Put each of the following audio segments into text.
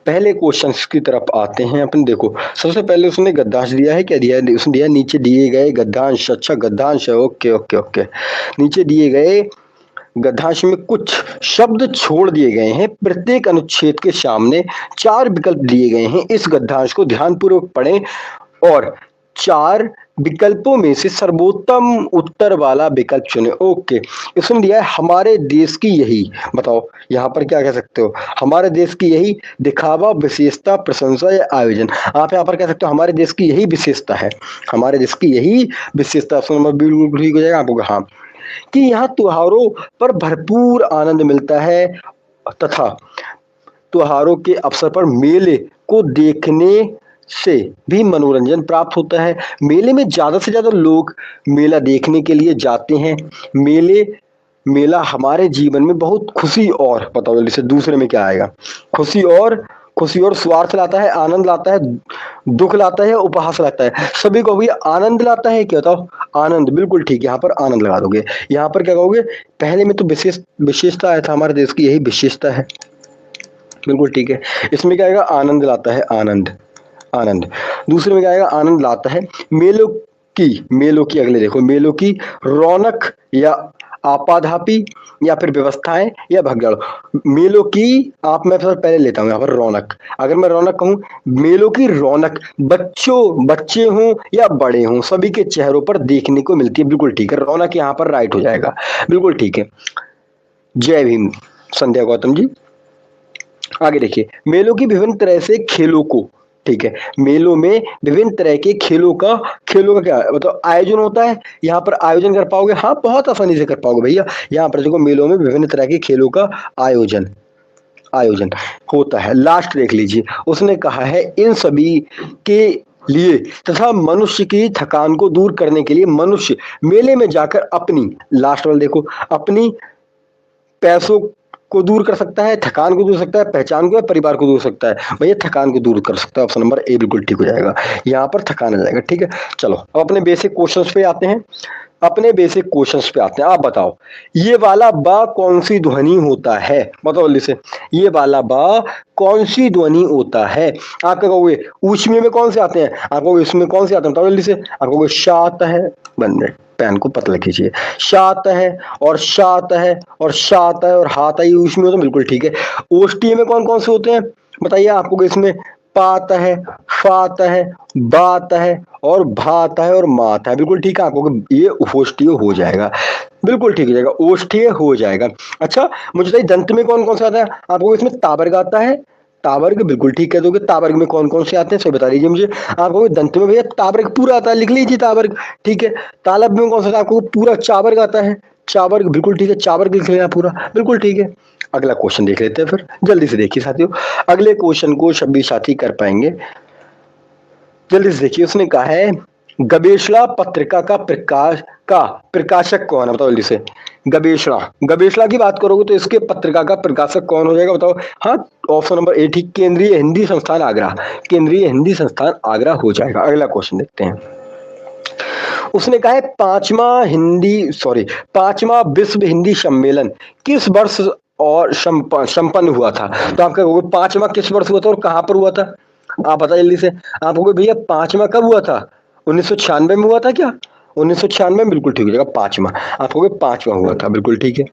पहले क्वेश्चंस की तरफ आते हैं अपन। देखो सबसे पहले उसने गद्यांश दिया है, क्या दिया है, उसने दिया नीचे दिए गए गद्यांश। अच्छा गद्यांश है, ओके ओके ओके। नीचे दिए गए गद्यांश में कुछ शब्द छोड़ दिए गए हैं, प्रत्येक अनुच्छेद के सामने 4 विकल्प दिए गए हैं। इस गद्यांश को ध्यानपूर्वक पढ़ें और 4 विकल्पों में से सर्वोत्तम उत्तर वाला विकल्प चुने। ओके, इसमें दिया है हमारे देश की यही, बताओ यहाँ पर क्या कह सकते हो, हमारे देश की यही दिखावा, विशेषता, प्रशंसा या आयोजन। आप यहाँ पर कह सकते हो हमारे देश की यही विशेषता है, हमारे देश की यही विशेषता। नंबर बिल्कुल ठीक हो जाएगा आपको। हाँ, कि यहाँ त्योहारों पर भरपूर आनंद मिलता है तथा त्योहारों के अवसर पर मेले को देखने से भी मनोरंजन प्राप्त होता है। मेले में ज्यादा से ज्यादा लोग मेला देखने के लिए जाते हैं। मेला हमारे जीवन में बहुत खुशी और, बताओ जल्दी से, दूसरे में क्या आएगा, खुशी और स्वार्थ लाता है, आनंद लाता है, दुख लाता है, उपहास लाता है। सभी को भी आनंद लाता है, क्या बताओ, आनंद, बिल्कुल ठीक है, यहाँ पर आनंद लगा दोगे। यहाँ पर क्या कहोगे, पहले में तो विशेषता आया था, हमारे देश की यही विशेषता है, बिल्कुल ठीक है। इसमें क्या आएगा, आनंद लाता है, आनंद आनंद। दूसरे में क्या आएगा, आनंद लाता है। मेलों की अगले देखो, मेलों की रौनक या आपाधापी या फिर व्यवस्थाएं या भगदड़। मेलों की, आप मैं फिर पहले लेता हूँ यहाँ पर रौनक। अगर मैं रौनक कहूँ, मेलों की रौनक बच्चे हों या बड़े हों, सभी के चेहरों पर देखने को मिलती है, बिल्कुल ठीक है, रौनक यहाँ पर राइट हो जाएगा, बिल्कुल ठीक है। जय भीम संध्या गौतम जी। आगे देखिए, मेलों की विभिन्न तरह से खेलों को, ठीक है, मेलों में विभिन्न तरह के खेलों का क्या मतलब आयोजन होता है। यहाँ पर आयोजन कर पाओगे, हाँ बहुत आसानी से कर पाओगे भैया। यहाँ पर देखो, मेलों में विभिन्न तरह के खेलों का आयोजन होता है। लास्ट देख लीजिए, उसने कहा है इन सभी के लिए तथा मनुष्य की थकान को दूर करने के लिए मनुष्य मेले में जाकर अपनी, लास्ट वाला देखो, अपनी पैसों को दूर कर सकता है, थकान को दूर सकता है, पहचान को या परिवार को दूर सकता है। भैया थकान को दूर कर सकता है, ऑप्शन नंबर ए बिल्कुल ठीक हो जाएगा। यहाँ पर थकान आ जाएगा, ठीक है। चलो अब अपने बेसिक क्वेश्चंस पे आते हैं, आप बताओ ये वाला बा कौन सी ध्वनि होता है, बताओ जल्दी से, ये वाला बा कौन सी ध्वनि होता है। आप क्या कहोगे, ऊष्मी में कौन से आते हैं, आप कहोगे इसमें कौन से आते हैं, बताओ जल्दी से। आप कहोगे शात है, बंदे पेन को पतला कीजिए, शात है और शात है और शात है और हाथ आई ऊष्मी हो, तो बिल्कुल ठीक है। ओष्ठीय में कौन कौन से होते हैं बताइए, आपको इसमें पात है, फात है, बात है और भात है और मात है, बिल्कुल ठीक है। आपको ये ओष्ठीय हो जाएगा, बिल्कुल ठीक हो जाएगा, ओष्ठीय हो जाएगा। अच्छा मुझे बताइए दंत में कौन कौन सा आता है, आपको इसमें तावर्ग आता है, तावर्ग बिल्कुल ठीक कह दोगे। तावर्ग में कौन कौन से आते हैं सो बता दीजिए मुझे। आपको दंत में भैया तावर्ग पूरा आता है, लिख लीजिए तावर्ग, ठीक है। तालब में कौन सा, आपको पूरा चावर्ग आता है, चावर्ग बिल्कुल ठीक है, चावर्ग लिख लेना पूरा, बिल्कुल ठीक है। अगला क्वेश्चन देख लेते हैं फिर, जल्दी से देखिए साथियों, अगले क्वेश्चन को सभी साथी कर पाएंगे, जल्दी से देखिए। उसने कहा है गवेषणा पत्रिका का प्रकाशक कौन है, बताओ जल्दी से। गवेषणा की बात करोगे तो इसके पत्रिका का प्रकाशक कौन हो जाएगा, बताओ। हाँ, ऑप्शन नंबर ए ठीक, केंद्रीय हिंदी संस्थान आगरा हो जाएगा। अगला क्वेश्चन देखते हैं। उसने कहा है पांचवा विश्व हिंदी सम्मेलन किस वर्ष और संपन्न हुआ था। तो आप कहोगे पांचवा किस वर्ष हुआ था और कहां पर हुआ था, आप बताइए जल्दी से। आप कहोगे भैया पांचवा कब हुआ था, 1996 में हुआ था क्या, 1996 में, बिल्कुल ठीक हो जाएगा, पांचवा। आप कहोगे पांचवा हुआ था, बिल्कुल ठीक है,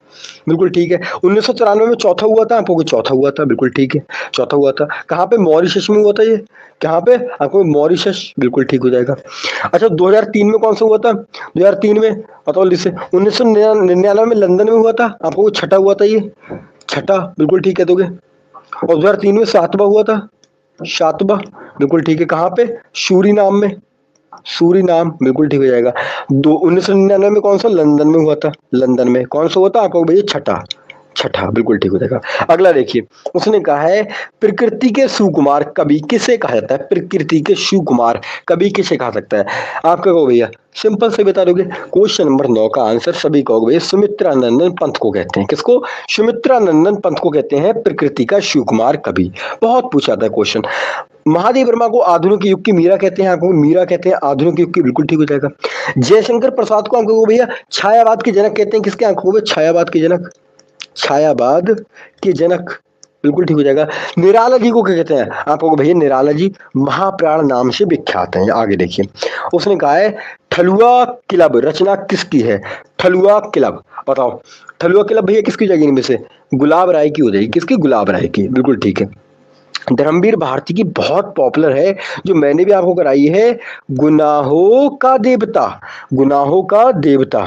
बिल्कुल ठीक है। 1994 में चौथा हुआ था, आप कहोगे चौथा हुआ था, बिल्कुल ठीक है, चौथा हुआ था। कहाँ पे, मॉरिशस में हुआ था ये, कहाँ पे, आपको मॉरिशस, बिल्कुल ठीक हो जाएगा। अच्छा 2003 में कौन सा हुआ था, 2003 में बताओ जल्दी से। 1999 में लंदन में हुआ था, आपको छठा हुआ था ये, छठा, बिल्कुल ठीक है दोगे। और 2003 में सातवां हुआ था, सातवां, बिल्कुल ठीक है। कहाँ पे, सूरीनाम में, सूरीनाम, बिल्कुल ठीक हो जाएगा। 1999 में कौन सा, लंदन में हुआ था, लंदन में कौन सा हुआ था, आपको भैया छठा, बिल्कुल ठीक हो जाएगा। अगला देखिए, उसने कहा है प्रकृति के सुकुमार कवि किसे कहा जाता है, प्रकृति के सुकुमार कवि किसे कहा सकता है। आप क्या कहोगे भैया, सिंपल से बता दोगे। क्वेश्चन नंबर 9 का आंसर सभी कहोगे भैया सुमित्रानंदन पंत को कहते हैं। किसको, सुमित्रानंदन पंत को कहते हैं प्रकृति का सुकुमार कवि। बहुत पूछा था क्वेश्चन। महादेव वर्मा को आधुनिक युग की मीरा कहते हैं, आपको मीरा कहते हैं आधुनिक युग की, बिल्कुल ठीक हो जाएगा। जयशंकर प्रसाद को आपको भैया छायावाद के जनक कहते हैं, किसके, आपको छायावाद के जनक, छायावाद के जनक, बिल्कुल ठीक हो जाएगा। निराला जी को क्या कहते हैं? आप कहोगे भैया निराला जी महाप्राण नाम से विख्यात हैं। आगे देखिए, उसने कहा है ठलुआ क्लब रचना किसकी है? ठलुआ क्लब, बताओ ठलुआ क्लब भैया किसकी जाएगी इनमें से? गुलाब राय की हो जाएगी। किसकी? गुलाब राय की, बिल्कुल ठीक है। धर्मवीर भारती की बहुत पॉपुलर है, जो मैंने भी आपको कराई है, गुनाहों का देवता। गुनाहों का देवता,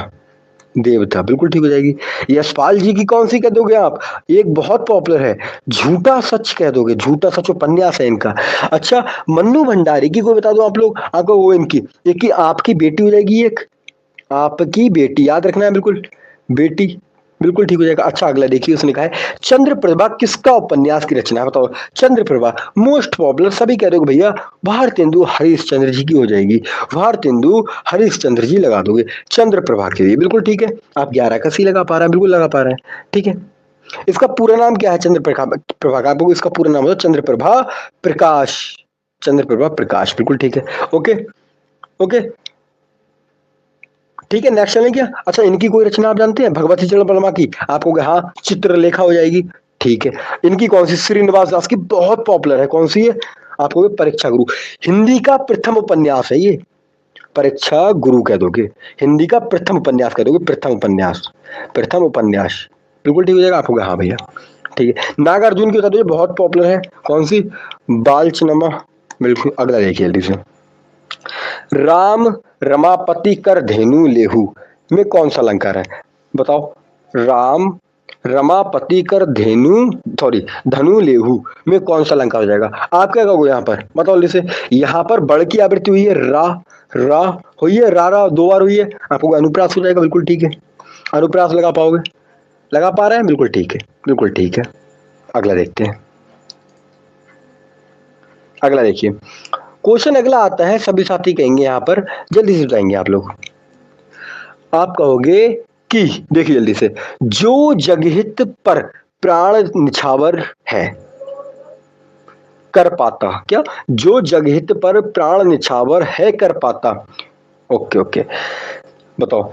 देवता बिल्कुल ठीक हो जाएगी। यशपाल जी की कौन सी कह दोगे आप? एक बहुत पॉपुलर है, झूठा सच कह दोगे। झूठा सच उपन्यास है इनका। अच्छा, मन्नू भंडारी की कोई बता दो आप लोग, आपको वो इनकी एक की आपकी बेटी हो जाएगी, एक आपकी बेटी, याद रखना है बिल्कुल, बेटी, बिल्कुल ठीक हो जाएगा। अच्छा अगला देखिए, उसने कहा है चंद्रप्रभा किसका उपन्यास की रचना है? बताओ चंद्रप्रभा मोस्ट पॉपुलर, सभी कह दोगे भैया भारतेंदु हरिश्चंद्र जी की हो जाएगी। भारतेंदु हरिश्चंद्र जी लगा दोगे चंद्रप्रभा के लिए, बिल्कुल ठीक है। आप 11 का सी लगा पा रहे हैं, बिल्कुल लगा पा रहे हैं, ठीक है। इसका पूरा नाम क्या है? चंद्रप्रभा प्रभा का, आपको इसका पूरा नाम होता चंद्रप्रभा प्रकाश। चंद्रप्रभा प्रकाश, बिल्कुल ठीक है। ओके ओके ठीक है, नेक्स्ट चलें क्या? अच्छा, इनकी कोई रचना आप जानते हैं? भगवती चरण वर्मा की, आप कहोगे हाँ चित्रलेखा हो जाएगी, ठीक है। इनकी कौन सी? श्रीनिवास दास की बहुत पॉपुलर है, कौन सी है? आप कहोगे परीक्षा गुरु। हिंदी का प्रथम उपन्यास है ये, परीक्षा गुरु कह दोगे। हिंदी का प्रथम उपन्यास कह दोगे, प्रथम उपन्यास, प्रथम उपन्यास, बिल्कुल ठीक हो जाएगा। आप कहोगे हाँ भैया, ठीक है। नागार्जुन की बता दो, बहुत पॉपुलर है, कौन सी? बालचनमा, बिल्कुल। अगला देखिए जल्दी से, राम रमापति कर धेनु लेहू में कौन सा अलंकार है? बताओ, राम रमापति कर धेनु, सॉरी धनु लेहू में कौन सा अलंकार हो जाएगा? आप क्या कहोगे यहाँ पर? बताओ जैसे, यहाँ पर बड़ की आवृत्ति हुई है, रा हुई है, रा 2 बार हुई है, आपको अनुप्रास हो जाएगा, बिल्कुल ठीक है। अनुप्रास लगा पाओगे? लगा पा रहे हैं, बिल्कुल ठीक है, बिल्कुल ठीक है। अगला देखते हैं, अगला देखिए, क्वेश्चन अगला आता है, सभी साथी कहेंगे यहाँ पर, जल्दी से बताएंगे आप लोग। आप कहोगे कि देखिए जल्दी से, जो जगहित पर प्राण निछावर है कर पाता, क्या? जो जगहित पर प्राण निछावर है कर पाता, ओके ओके, बताओ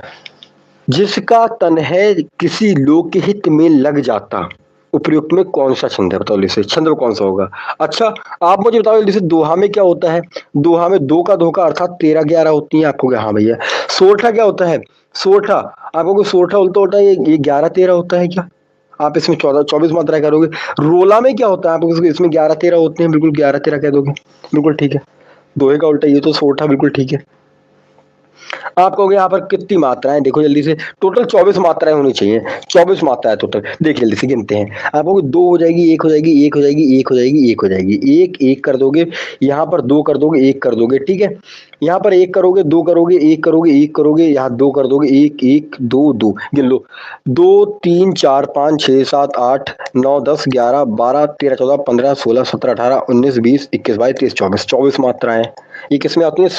जिसका तन है किसी लोकहित में लग जाता, उपयुक्त में कौन सा छंद है? बताओ जल्दी से, छंद कौन सा होगा? अच्छा, आप मुझे बताओ जल्दी से, दोहा में क्या होता है? दोहा में 2 का धोखा अर्थात 13 11 होती है, आपको हाँ भैया। सोरठा क्या होता है? सोरठा, आपको सोरठा उल्टा होता है, ये 11 13 होता है क्या? आप इसमें 14 24 मात्रा करोगे। रोला में क्या होता है? आप इसमें 11 13 होते हैं, बिल्कुल 11 13 कह दोगे, बिल्कुल ठीक है। दोहे का उल्टा, ये तो सोरठा, बिल्कुल ठीक है। आप कहोगे यहाँ पर कितनी मात्राएं? देखो जल्दी से, टोटल 24 मात्राएं होनी चाहिए, 24 मात्राएं टोटल। देखिए जल्दी से गिनते हैं, आप कहोगे 2 हो जाएगी, 1 हो जाएगी, 1 हो जाएगी, 1 हो जाएगी, 1 हो जाएगी, 1 1 कर दोगे, यहाँ पर 2 कर दोगे, 1 कर दोगे, ठीक है। यहाँ पर 1 करोगे, 2 करोगे, 1 करोगे, 1 करोगे, यहाँ 2 कर दोगे, 1 1 2 2, गिन लो, 2 3 4 5 6 7 8 9 10 11 12 13 14 15 16 17 18 19 20 21 22 23 24, 24 मात्राएं। ये किसमें आती है?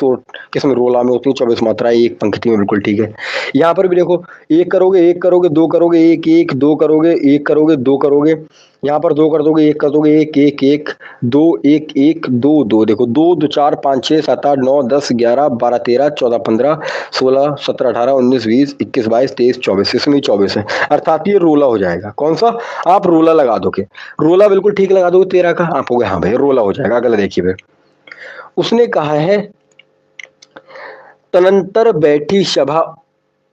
किसमें? रोला में होती है 24 मात्राएं एक पंक्ति में, बिल्कुल ठीक है। यहाँ पर भी देखो, 1 करोगे, 1 करोगे, 2 करोगे, 1 1 2 करोगे, 1 करोगे, 2 करोगे, यहाँ पर 2 कर दोगे, 1 कर दोगे, 1 1 1 2 1 1 2 2, देखो 2 2 4 5 6 7 8 9 10 11 12 13 14 15 16 17 18 19 20 21 22 23 24, इसमें 24 है, अर्थात ये रोला हो जाएगा। कौन सा? आप रोला लगा दोगे, रोला बिल्कुल ठीक लगा दोगे 13 का, आप हो गए हाँ भाई रोला हो जाएगा। अगला देखिए फिर, उसने कहा है तनंतर बैठी सभा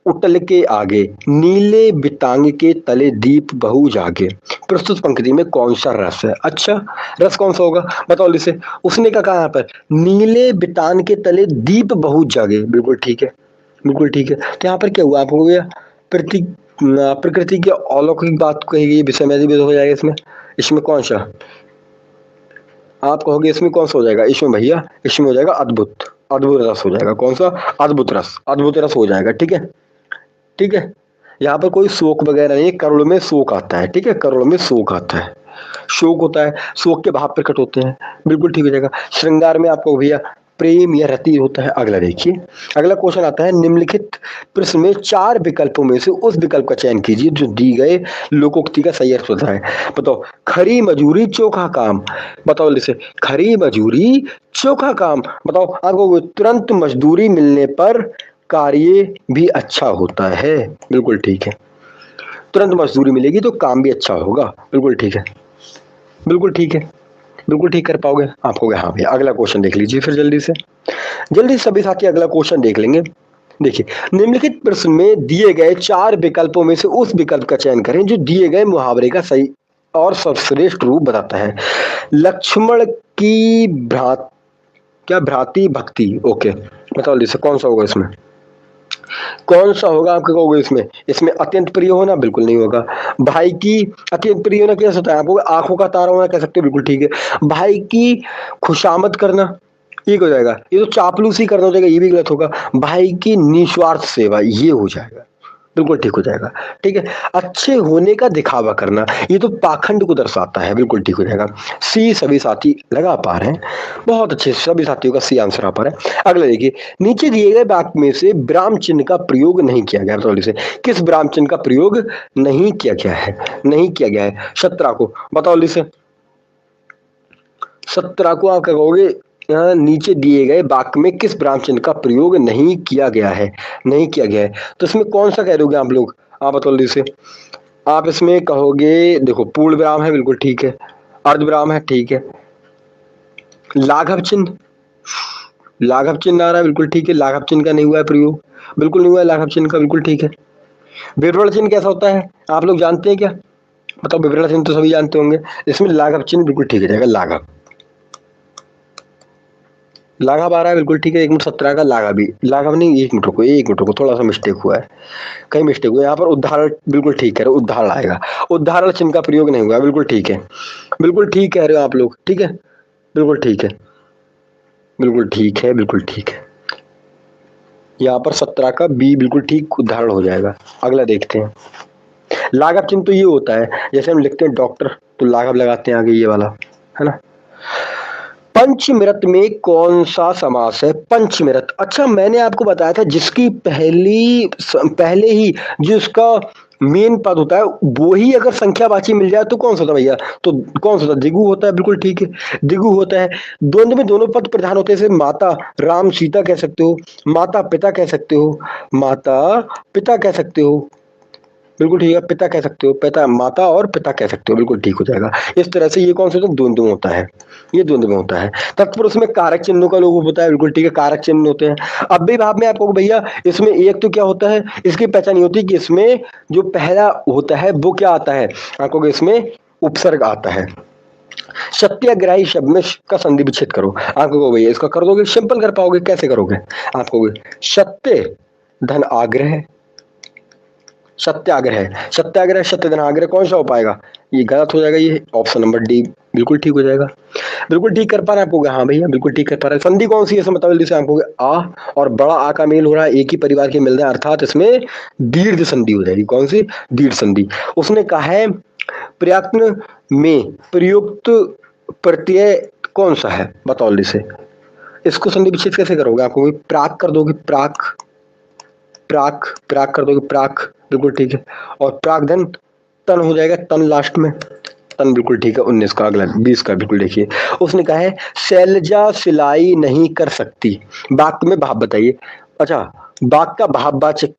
उटल के आगे, नीले बितांग के तले दीप बहु जागे, प्रस्तुत पंक्ति में कौन सा रस है? अच्छा, रस कौन सा होगा? बताओ जैसे, उसने क्या कहा यहाँ पर? नीले बितान के तले दीप बहु जागे, बिल्कुल ठीक है, बिल्कुल ठीक है। तो यहाँ पर क्या हुआ? आप हो गया प्रकृति की अलौकिक बात कही गई, विषय में भी हो जाएगा इसमें। इसमें कौन सा? आप कहोगे इसमें कौन सा हो जाएगा? इसमें भैया, इसमें हो जाएगा अद्भुत, अद्भुत रस हो जाएगा। कौन सा? अद्भुत रस, अद्भुत रस हो जाएगा, ठीक है, ठीक है। यहाँ पर कोई शोक वगैरह नहीं, करुण में शोक आता है, ठीक है, करुण में शोक आता है, शोक होता है, शोक के भाव प्रकट होते हैं, बिल्कुल ठीक हो जाएगा। श्रृंगार में आपको भैया प्रेम या रति होता है। अगला देखिए, अगला क्वेश्चन आता है, निम्नलिखित प्रश्न में 4 विकल्पों में से उस विकल्प का चयन कीजिए जो दी गए लोकोक्ति का सही अर्थ होता है। बताओ, खरी मजूरी चोखा काम, बताओ जैसे, खरी मजूरी चोखा काम, बताओ आपको तुरंत मजदूरी मिलने पर कार्य भी अच्छा होता है, बिल्कुल ठीक है, तुरंत मजदूरी मिलेगी तो काम भी अच्छा होगा, बिल्कुल ठीक है। बिल्कुल ठीक है, बिल्कुल ठीक कर पाओगे आप। हो गया हाँ भैया। अगला क्वेश्चन देख लीजिए फिर जल्दी से, जल्दी से सभी साथी अगला क्वेश्चन देख लेंगे। देखिए, निम्नलिखित प्रश्न में दिए गए 4 विकल्पों में से उस विकल्प का चयन करें जो दिए गए मुहावरे का सही और सर्वश्रेष्ठ रूप बताता है। लक्ष्मण की भ्राति भक्ति, ओके, बताओ जैसे कौन सा होगा इसमें, कौन सा होगा आपके कहोगे इसमें? इसमें अत्यंत प्रिय होना बिल्कुल नहीं होगा। भाई की अत्यंत प्रिय होना कैसे होता है? आपको आंखों का तारा होना कह सकते हो, बिल्कुल ठीक है। भाई की खुशामद करना, ठीक हो जाएगा। ये तो चापलूसी करना हो जाएगा, ये भी गलत होगा। भाई की निस्वार्थ सेवा, ये हो जाएगा, बिल्कुल ठीक हो जाएगा। ठीक है। अच्छे होने का दिखावा करना, ये तो पाखंड को दर्शाता है, बिल्कुल ठीक हो जाएगा। सी सभी साथी लगा पा रहे हैं, बहुत अच्छे, सभी साथियों का सी आंसर आ पा रहा है। अगला देखिए, नीचे दिए गए वाक्य में से विराम चिन्ह का प्रयोग नहीं किया गया, थोड़ी से किस विराम चिन्ह का प्रयोग नहीं किया गया है? नहीं किया गया है 17 को, बताओ से 17 को आप क्या कहोगे? यहाँ नीचे दिए गए वाक्य में किस विराम चिन्ह का प्रयोग नहीं किया गया है? नहीं किया गया है, तो इसमें कौन सा कह दोगे आप लोग? आप बताओ जल्दी से। आप इसमें कहोगे, देखो पूर्ण विराम है, बिल्कुल ठीक है। अर्ध विराम है, ठीक है। लाघव चिन्ह, लाघव चिन्ह आ रहा है, बिल्कुल ठीक है। लाघव चिन्ह का नहीं हुआ है प्रयोग, बिल्कुल नहीं हुआ है लाघव चिन्ह का, बिल्कुल ठीक है। विवरण चिन्ह कैसा होता है आप लोग जानते हैं क्या? मतलब विवरण चिन्ह तो सभी जानते होंगे, इसमें लाघव चिन्ह बिल्कुल ठीक है, लाघव, लाघव आ रहा है, बिल्कुल ठीक है। 1 मिनट 17 का लाघव भी, लाघव नहीं, 1 मिनट रुको, थोड़ा सा मिस्टेक हुआ है, कहीं मिस्टेक हुआ है यहाँ पर। उदाहरण बिल्कुल ठीक है, उदाहरण आएगा, उदाहरण चिन्ह का प्रयोग नहीं हुआ, बिल्कुल ठीक है, बिल्कुल ठीक कह रहे हो आप लोग, ठीक है, बिल्कुल ठीक है, बिल्कुल ठीक है, बिल्कुल ठीक है। यहाँ पर 17 का बी बिल्कुल ठीक उदाहरण हो जाएगा। अगला देखते हैं। लाघव चिन्ह तो ये होता है, जैसे हम लिखते हैं डॉक्टर तो लाघव लगाते हैं आगे, ये वाला है ना। पंचमृत में कौन सा समास है? पंचमृत, अच्छा मैंने आपको बताया था जिसकी पहले ही जिसका मेन पद होता है वो ही अगर संख्यावाची मिल जाए तो कौन सा होता है भैया? तो कौन सा होता है? दिगु होता है, बिल्कुल ठीक है, दिगु होता है। द्वंद्व में दोनों पद प्रधान होते हैं, जैसे माता राम सीता कह सकते हो, माता पिता कह सकते हो, माता पिता कह सकते हो, बिल्कुल ठीक है। पिता कह सकते हो, पिता, माता और पिता कह सकते हो, बिल्कुल ठीक हो जाएगा। इस तरह से ये कौन सा द्वंद्व में होता है? ये द्वंद्व में होता है। तत्पुरुष में कारक चिन्हों का लोग होता है, बिल्कुल ठीक है, कारक चिन्ह होते हैं। अब भी भाव में आपको भैया इसमें एक तो क्या होता है, इसकी पहचान नहीं होती कि इसमें जो पहला होता है वो क्या आता है आपको, इसमें उपसर्ग आता है। सत्याग्रही शब्द में का संधि विच्छेद करो, आपको भैया इसका कर दोगे, सिंपल कर पाओगे, कैसे करोगे? आपको सत्य धन आग्रह, सत्याग्रह, सत्याग्रह सत्य धन आग्रह, कौन सा हो पाएगा? ये गलत हो जाएगा, ये ऑप्शन नंबर डी बिल्कुल ठीक हो जाएगा। बिल्कुल ठीक कर पा रहे हैं आपको? हाँ भैया बिल्कुल ठीक कर पा रहे हैं। संधि कौन सी है बताओ जल्दी से आपको? आ और बड़ा आ का मेल हो रहा है, एक ही परिवार के मिल रहे हैं, अर्थात इसमें दीर्घ संधि हो जाएगी। कौन सी? दीर्घ संधि। उसने कहा है प्रयत्न में प्रयुक्त प्रत्यय कौन सा है, बताओ जल्दी से। इसको संधि विच्छेद कैसे करोगे? आपको प्राक कर दोगे, प्राक, प्राक, प्राक कर दोगे, प्राक, बिल्कुल ठीक है। और प्राकधन तन हो जाएगा, तन लास्ट में, तन, बिल्कुल ठीक है। 19 का, अगला 20 का, बिल्कुल देखिए। उसने कहा है शैलजा सिलाई नहीं कर सकती, वाक्य में भाव बताइए। अच्छा, वाक्य का भाववाचक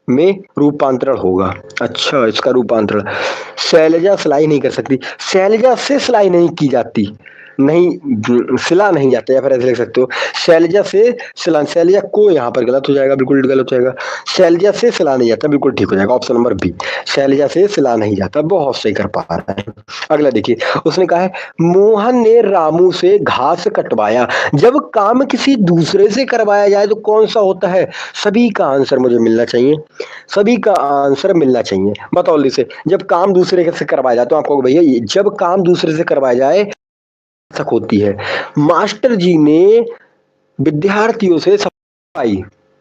में रूपांतरण होगा, अच्छा इसका रूपांतरण, शैलजा सिलाई नहीं कर सकती, शैलजा से सिलाई नहीं की जाती, नहीं सिला नहीं जाता, या फिर ऐसे लिख सकते हो शैलजा से सिला, शैलजा को यहाँ पर गलत हो जाएगा, बिल्कुल गलत हो जाएगा। शैलजा से सिला नहीं जाता, बिल्कुल ठीक हो जाएगा, ऑप्शन नंबर बी, शैलजा से सिला नहीं जाता, बहुत सही कर पा रहा है। अगला देखिए, उसने कहा है मोहन ने रामू से घास कटवाया, जब काम किसी दूसरे से करवाया जाए तो कौन सा होता है? सभी का आंसर मुझे मिलना चाहिए, सभी का आंसर मिलना चाहिए, बताओ जल्दी से। जब काम दूसरे से करवाया जाए तो आपको भैया, जब काम दूसरे से करवाया जाए तक होती है। मास्टर जी ने विद्यार्थियों से सफाई,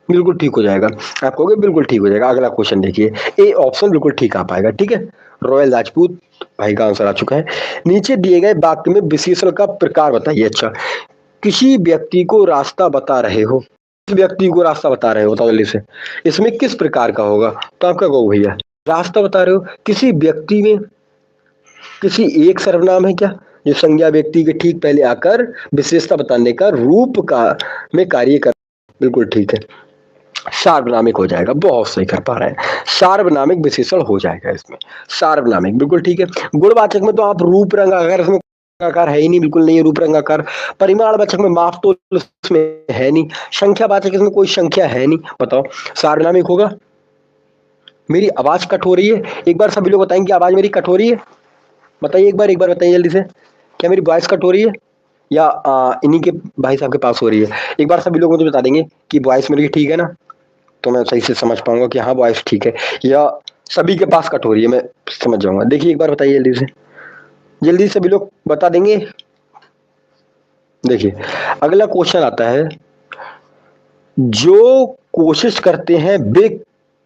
बिल्कुल ठीक हो जाएगा, आप कहोगे बिल्कुल ठीक हो जाएगा। अगला क्वेश्चन देखिए, ए ऑप्शन बिल्कुल ठीक आ पाएगा, ठीक है। रॉयल राजपूत भाई का आंसर आ चुका है। नीचे दिए गए वाक्य में विशेषण का प्रकार बताइए। अच्छा, किसी व्यक्ति को रास्ता बता रहे हो, किस व्यक्ति को रास्ता बता रहे हो, बताओ जल्दी से, इसमें किस प्रकार का होगा? तो आप क्या कहो भैया? रास्ता बता रहे हो, किसी व्यक्ति में किसी एक सर्वनाम है क्या, जो संज्ञा व्यक्ति के ठीक पहले आकर विशेषता बताने का रूप का में कार्य कर, बिल्कुल ठीक है। सार्वनामिक हो जाएगा, बहुत सही कर पा रहे हैं, सार्वनामिक विशेषण हो जाएगा इसमें, सार्वनामिक बिल्कुल ठीक है। गुणवाचक में तो आप रूप रंग, अगर इसमें आकार है ही नहीं, बिल्कुल नहीं है रूप रंग आकार। परिमाणवाचक में माप तो इसमें है नहीं, संख्यावाचक इसमें कोई संख्या है नहीं, बताओ सार्वनामिक होगा। मेरी आवाज कट हो रही है, एक बार सभी लोग बताएंगे आवाज मेरी कट हो रही है, बताइए एक बार बताइए जल्दी से, क्या मेरी वॉइस कट हो रही है या इन्हीं के भाई साहब के पास हो रही है? एक बार सभी लोग मुझे बता देंगे कि वॉइस मेरी ठीक है ना, तो मैं सही से समझ पाऊंगा कि हाँ वॉइस ठीक है, या सभी के पास कट हो रही है, मैं समझ जाऊंगा। देखिए एक बार बताइए जल्दी से, जल्दी सभी लोग बता देंगे। देखिए अगला क्वेश्चन आता है, जो कोशिश करते हैं वे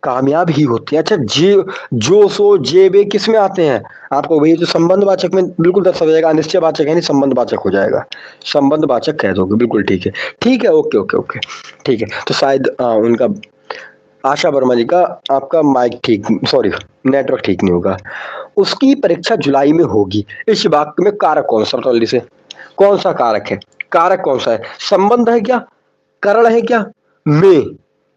कामयाब ही होते हैं। अच्छा जे, जो, सो, जे, वे किस में आते हैं? आपको वही जो संबंधवाचक में बिल्कुल दर्शा जाएगा, अनिश्चयवाचक है नहीं, संबंधवाचक हो जाएगा, संबंधवाचक कह दोगे, बिल्कुल ठीक है, ठीक है, ओके ओके ओके ठीक है। तो शायद उनका आशा वर्मा जी का आपका माइक ठीक, सॉरी नेटवर्क ठीक नहीं होगा। उसकी परीक्षा जुलाई में होगी। इस वाक्य में कारक कौन सा, बताओ जल्दी से, कौन सा कारक है? कारक कौन सा है? संबंध है क्या, करण है क्या?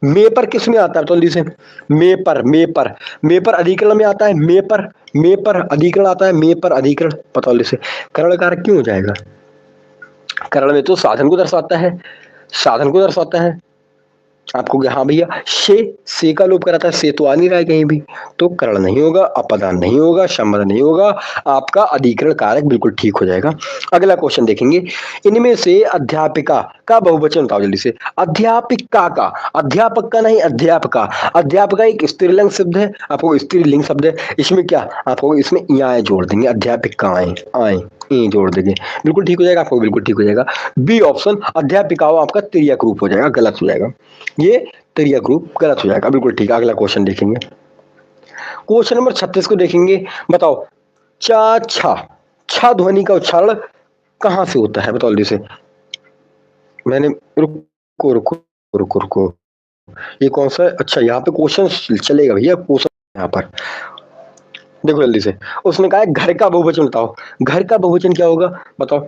मे पर किस में आता है तो जल्दी से, मे पर अधिकरण में आता है, मे पर अधिकरण आता है, मे पर अधिकरण, पता जल्दी से, करण कारक क्यों हो जाएगा? करण में तो साधन को दर्शाता है, साधन को दर्शाता है। आपको हाँ भैया, से का लोप कराता है, से तो आ नहीं रहा है कहीं भी, तो करण नहीं होगा, अपदान नहीं होगा, संबंध नहीं होगा, आपका अधिकरण कारक बिल्कुल ठीक हो जाएगा। अगला क्वेश्चन देखेंगे, इनमें से अध्यापिका का बहुवचन बताओ जल्दी से। अध्यापिका का, अध्यापक का नहीं, अध्यापका। अध्यापका एक स्त्रीलिंग शब्द है, आपको स्त्रीलिंग शब्द है, इसमें क्या आपको, इसमें आए जोड़ देंगे, अध्यापिका आए जोड़ देंगे, बिल्कुल ठीक हो जाएगा, आपको बिल्कुल ठीक हो जाएगा। बी ऑप्शन अध्यापिकाओं आपका तिर्यक रूप हो जाएगा, गलत हो जाएगा, ये तिर्यक रूप गलत हो जाएगा, बिल्कुल ठीक है। अगला क्वेश्चन देखेंगे, क्वेश्चन नंबर 36 को देखेंगे। बताओ चा छा, छा ध्वनि का उच्चारण कहां से होता है, बताओ जल्दी से। मैंने रुको रुको रुको रुको, ये कौन सा है? अच्छा यहाँ पे क्वेश्चन चलेगा भैया, क्वेश्चन यहाँ पर देखो जल्दी से। उसने कहा है घर का बहुवचन बताओ, घर का बहुवचन क्या होगा बताओ।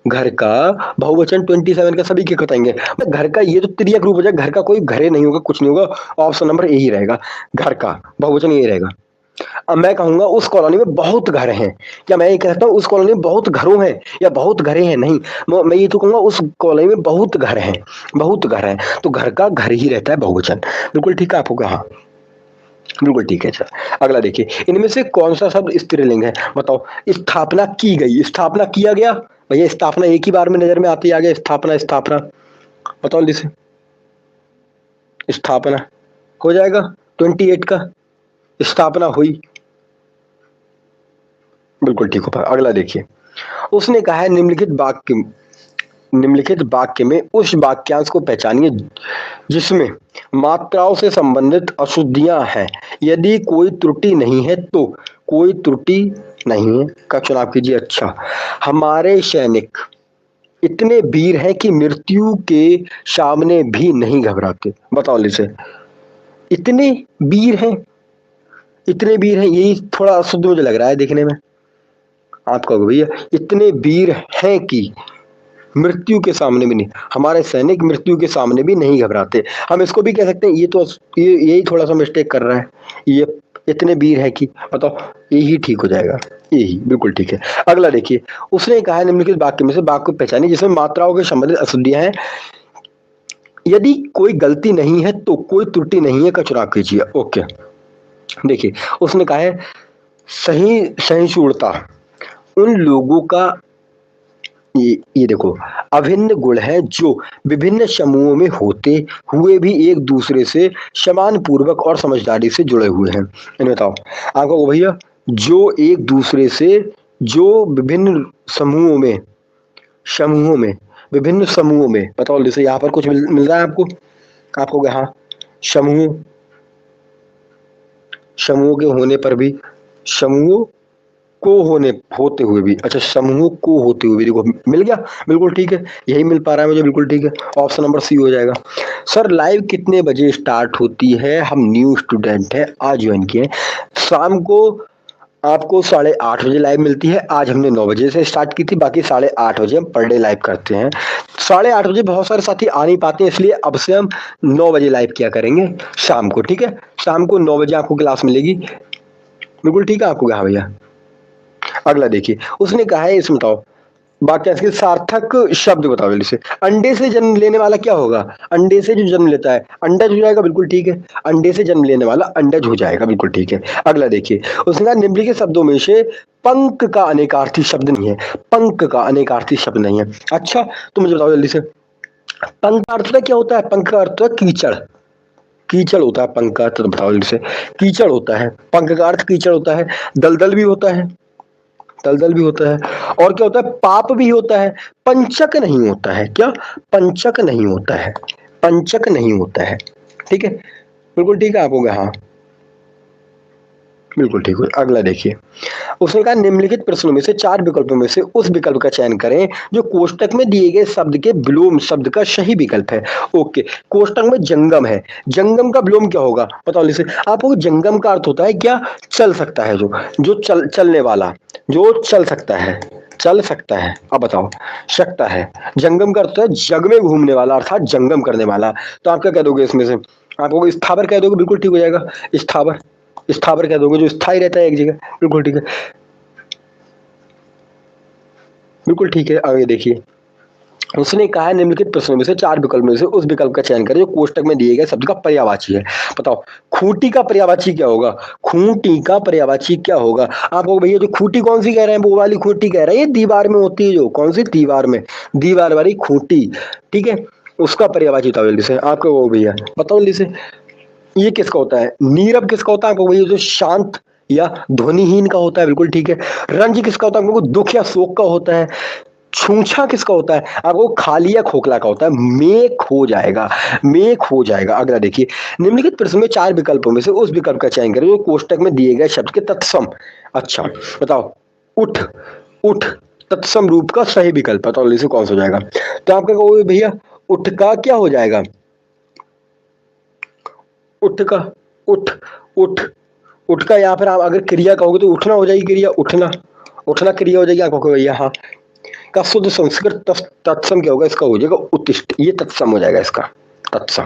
घर का बहुवचन 27 का सभी के बताएंगे। घर का ये तो तिर्यक रूप हो जाएगा, घर का कोई घरे नहीं होगा, कुछ नहीं होगा, ऑप्शन नंबर ए ही रहेगा, घर का बहुवचन यही रहेगा। अब मैं कहूंगा उस कॉलोनी में बहुत घर हैं, क्या मैं ये कहता हूँ उस कॉलोनी में बहुत घरों हैं या बहुत घरे हैं? नहीं, मैं ये तो कहूंगा उस कॉलोनी में बहुत घर हैं, बहुत घर हैं, तो घर का घर ही रहता है बहुवचन, बिल्कुल ठीक है, आपको कहा बिल्कुल ठीक है। अच्छा अगला देखिए, इनमें से कौन सा शब्द स्त्रीलिंग है बताओ। स्थापना की गई, स्थापना किया गया, भैया स्थापना एक ही बार में नजर में आती आ गया, स्थापना स्थापना, बताओ जल्दी से, स्थापना हो जाएगा 28 का, स्थापना हुई, बिल्कुल ठीक हो। अगला देखिए, उसने कहा है निम्नलिखित वाक्य में उस वाक्यांश को पहचानिए जिसमें मात्राओं से संबंधित अशुद्धियां हैं, यदि कोई त्रुटि नहीं है तो। कोई त्रुटि नहीं है का चुनाव कीजिए। अच्छा, हमारे सैनिक इतने वीर हैं कि मृत्यु के सामने भी नहीं घबराते, बताओ लिसे, इतने वीर हैं, इतने वीर हैं, यही थोड़ा अशुद्ध मुझे लग रहा है देखने में। आप कहोगे भैया इतने वीर हैं कि मृत्यु के सामने भी नहीं, हमारे सैनिक मृत्यु के सामने भी नहीं घबराते, हम इसको भी कह सकते हैं, ये तो यही थोड़ा सा मिस्टेक कर रहा है, ये इतने वीर है कि, बताओ यही ठीक हो जाएगा, यही बिल्कुल ठीक है। अगला देखिए, उसने कहा है निम्नलिखित वाक्य में से वाक्य को पहचानिए जिसमें मात्राओं के संबंधित अशुद्धियां हैं, यदि कोई गलती नहीं है तो, कोई त्रुटि नहीं है का चुनाव कीजिए। ओके देखिए, उसने कहा है सही सहिष्णुता उन लोगों का, ये देखो, अभिन्न गुण है जो विभिन्न समूहों में होते हुए भी एक दूसरे से समान पूर्वक और समझदारी से जुड़े हुए हैं। इन्हें बताओ आपको भैया, जो एक दूसरे से, जो विभिन्न समूहों में विभिन्न समूहों में, बताओ जैसे यहाँ पर कुछ मिल रहा है आपको, आपको हाँ, समूह, समूह के होने पर भी, समूह को होते हुए भी, अच्छा समूह को होते हुए भी, देखो मिल गया, बिल्कुल ठीक है, यही मिल पा रहा है मुझे, बिल्कुल ठीक है, ऑप्शन नंबर सी हो जाएगा। सर लाइव कितने बजे स्टार्ट होती है? हम न्यू स्टूडेंट हैं, आज ज्वाइन किए, शाम को आपको 8:30 बजे लाइव मिलती है, आज हमने 9 बजे से स्टार्ट की थी, बाकी 8:30 बजे हम पर डे लाइव करते हैं। 8:30 बजे बहुत सारे साथी आ नहीं पाते हैं, इसलिए अब से हम 9 बजे लाइव किया करेंगे शाम को, ठीक है? शाम को 9 बजे आपको क्लास मिलेगी। बिल्कुल ठीक है आपको? हाँ भैया। अगला देखिए, उसने कहा है इसमें बताओ वाक्य के सार्थक शब्द बताओ जल्दी से। अंडे से जन्म लेने वाला क्या होगा? अंडे से जो जन्म लेता है अंडज हो जाएगा, बिल्कुल ठीक है। अंडे से जन्म लेने वाला अंडज हो जाएगा, बिल्कुल ठीक है। अगला देखिए, उसने कहा निम्नलिखित शब्दों में से पंख का अनेकार्थी शब्द नहीं है। पंख का अनेकार्थी शब्द नहीं है। अच्छा तो मुझे बताओ जल्दी से, पंख का अर्थ क्या होता है? पंख का अर्थ है कीचड़। कीचड़ होता है पंख का अर्थ, तो बताओ जल्दी से। कीचड़ होता है, पंख का अर्थ कीचड़ होता है। दलदल भी होता है, दलदल भी होता है। और क्या होता है? पाप भी होता है। पंचक नहीं होता है। क्या? पंचक नहीं होता है। पंचक नहीं होता है, ठीक है? बिल्कुल ठीक है आप हो गए, हाँ बिल्कुल ठीक है। अगला देखिए, उसने कहा निम्नलिखित प्रश्नों में से 4 विकल्पों में से उस विकल्प का चयन करें जो कोष्टक में दिए गए शब्द के विलोम शब्द का सही विकल्प है। ओके, कोष्टक में जंगम है, जंगम का विलोम क्या होगा बताओ जैसे आपको? जंगम का अर्थ होता है क्या? चल सकता है, जो चलने वाला, जो चल सकता है, चल सकता है। अब बताओ, सकता है। जंगम का अर्थ है जग में घूमने वाला, अर्थात जंगम करने वाला। तो आप क्या कह दोगे इसमें से? आप लोग स्थावर कह दोगे, बिल्कुल ठीक हो जाएगा। स्थावर, स्थावर कह दोगे जो स्थायी रहता है एक जगह, बिल्कुल ठीक है। बिल्कुल ठीक है। आगे देखिए, उसने कहा है निम्नलिखित प्रश्नों में से 4 विकल्प में से उस विकल्प का चयन करें जो कोष्टक में दिए गए शब्द का पर्यायवाची है। बताओ खूंटी का पर्यायवाची क्या होगा? खूंटी का पर्यायवाची क्या होगा? आप लोग भैया जो खूंटी कौन सी कह रहे हैं? वो वाली खूंटी कह रहे हैं, ये दीवार में होती है जो, कौन सी दीवार में? दीवार वाली खूंटी, ठीक है? उसका पर्यायवाची बताओ जल्दी से। आपको वो भैया बताओ जल्दी से, ये किसका होता है? नीरव किसका होता है आपको भैया? जो शांत या ध्वनिहीन का होता है, बिल्कुल ठीक है। रंज किसका होता है आपको? दुख या शोक का होता है। छूछा किसका होता है आपको? खाली या खोखला का होता है। मेख हो जाएगा, मेख हो जाएगा। अगला देखिए, निम्नलिखित प्रश्न में 4 विकल्पों में से उस विकल्प का चयन करें जो कोष्टक में दिए गए शब्द के तत्सम। अच्छा बताओ, उठ, उठ तत्सम रूप का सही विकल्प बताओ जल्दी से कौन सा हो जाएगा? तो आपका कहोगे भैया उठ का क्या हो जाएगा? उठ का, उठ, उठ, उठ का यहाँ पर आप अगर क्रिया कहोगे तो उठना हो जाएगी क्रिया, उठना, उठना क्रिया हो जाएगी। आप कहोगे भैया हाँ का शुद्ध संस्कृत तत्सम क्या होगा? इसका हो जाएगा उत्तिष्ठ, ये तत्सम हो जाएगा इसका, तत्सम।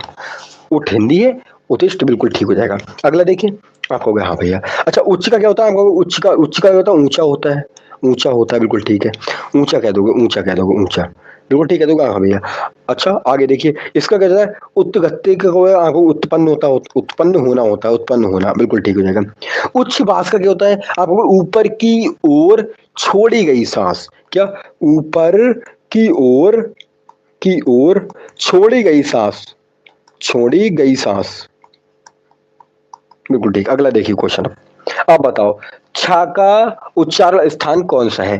उठ हिंदी है, उत्तिष्ठ बिल्कुल ठीक हो जाएगा। अगला देखिए, आप हो गए हाँ भैया। अच्छा उच्च का क्या होता है आपको? उच्च का क्या होता है? ऊंचा होता है, ऊंचा होता है, बिल्कुल ठीक है। ऊंचा कह दोगे, ऊंचा कह दोगे, ऊंचा, बिल्कुल ठीक है दोगे हाँ भैया। अच्छा आगे देखिए, इसका क्या होता है? उत्गत्ति का आपको उत्पन्न होता, उत्पन्न होना होता है, उत्पन्न होना, बिल्कुल ठीक हो जाएगा। उच्च भाष का क्या होता है आपको? ऊपर की ओर छोड़ी गई सांस। क्या? ऊपर की ओर, की ओर छोड़ी गई सांस, छोड़ी गई सांस, बिल्कुल ठीक। अगला देखिए क्वेश्चन, अब बताओ छा का उच्चारण स्थान कौन सा है?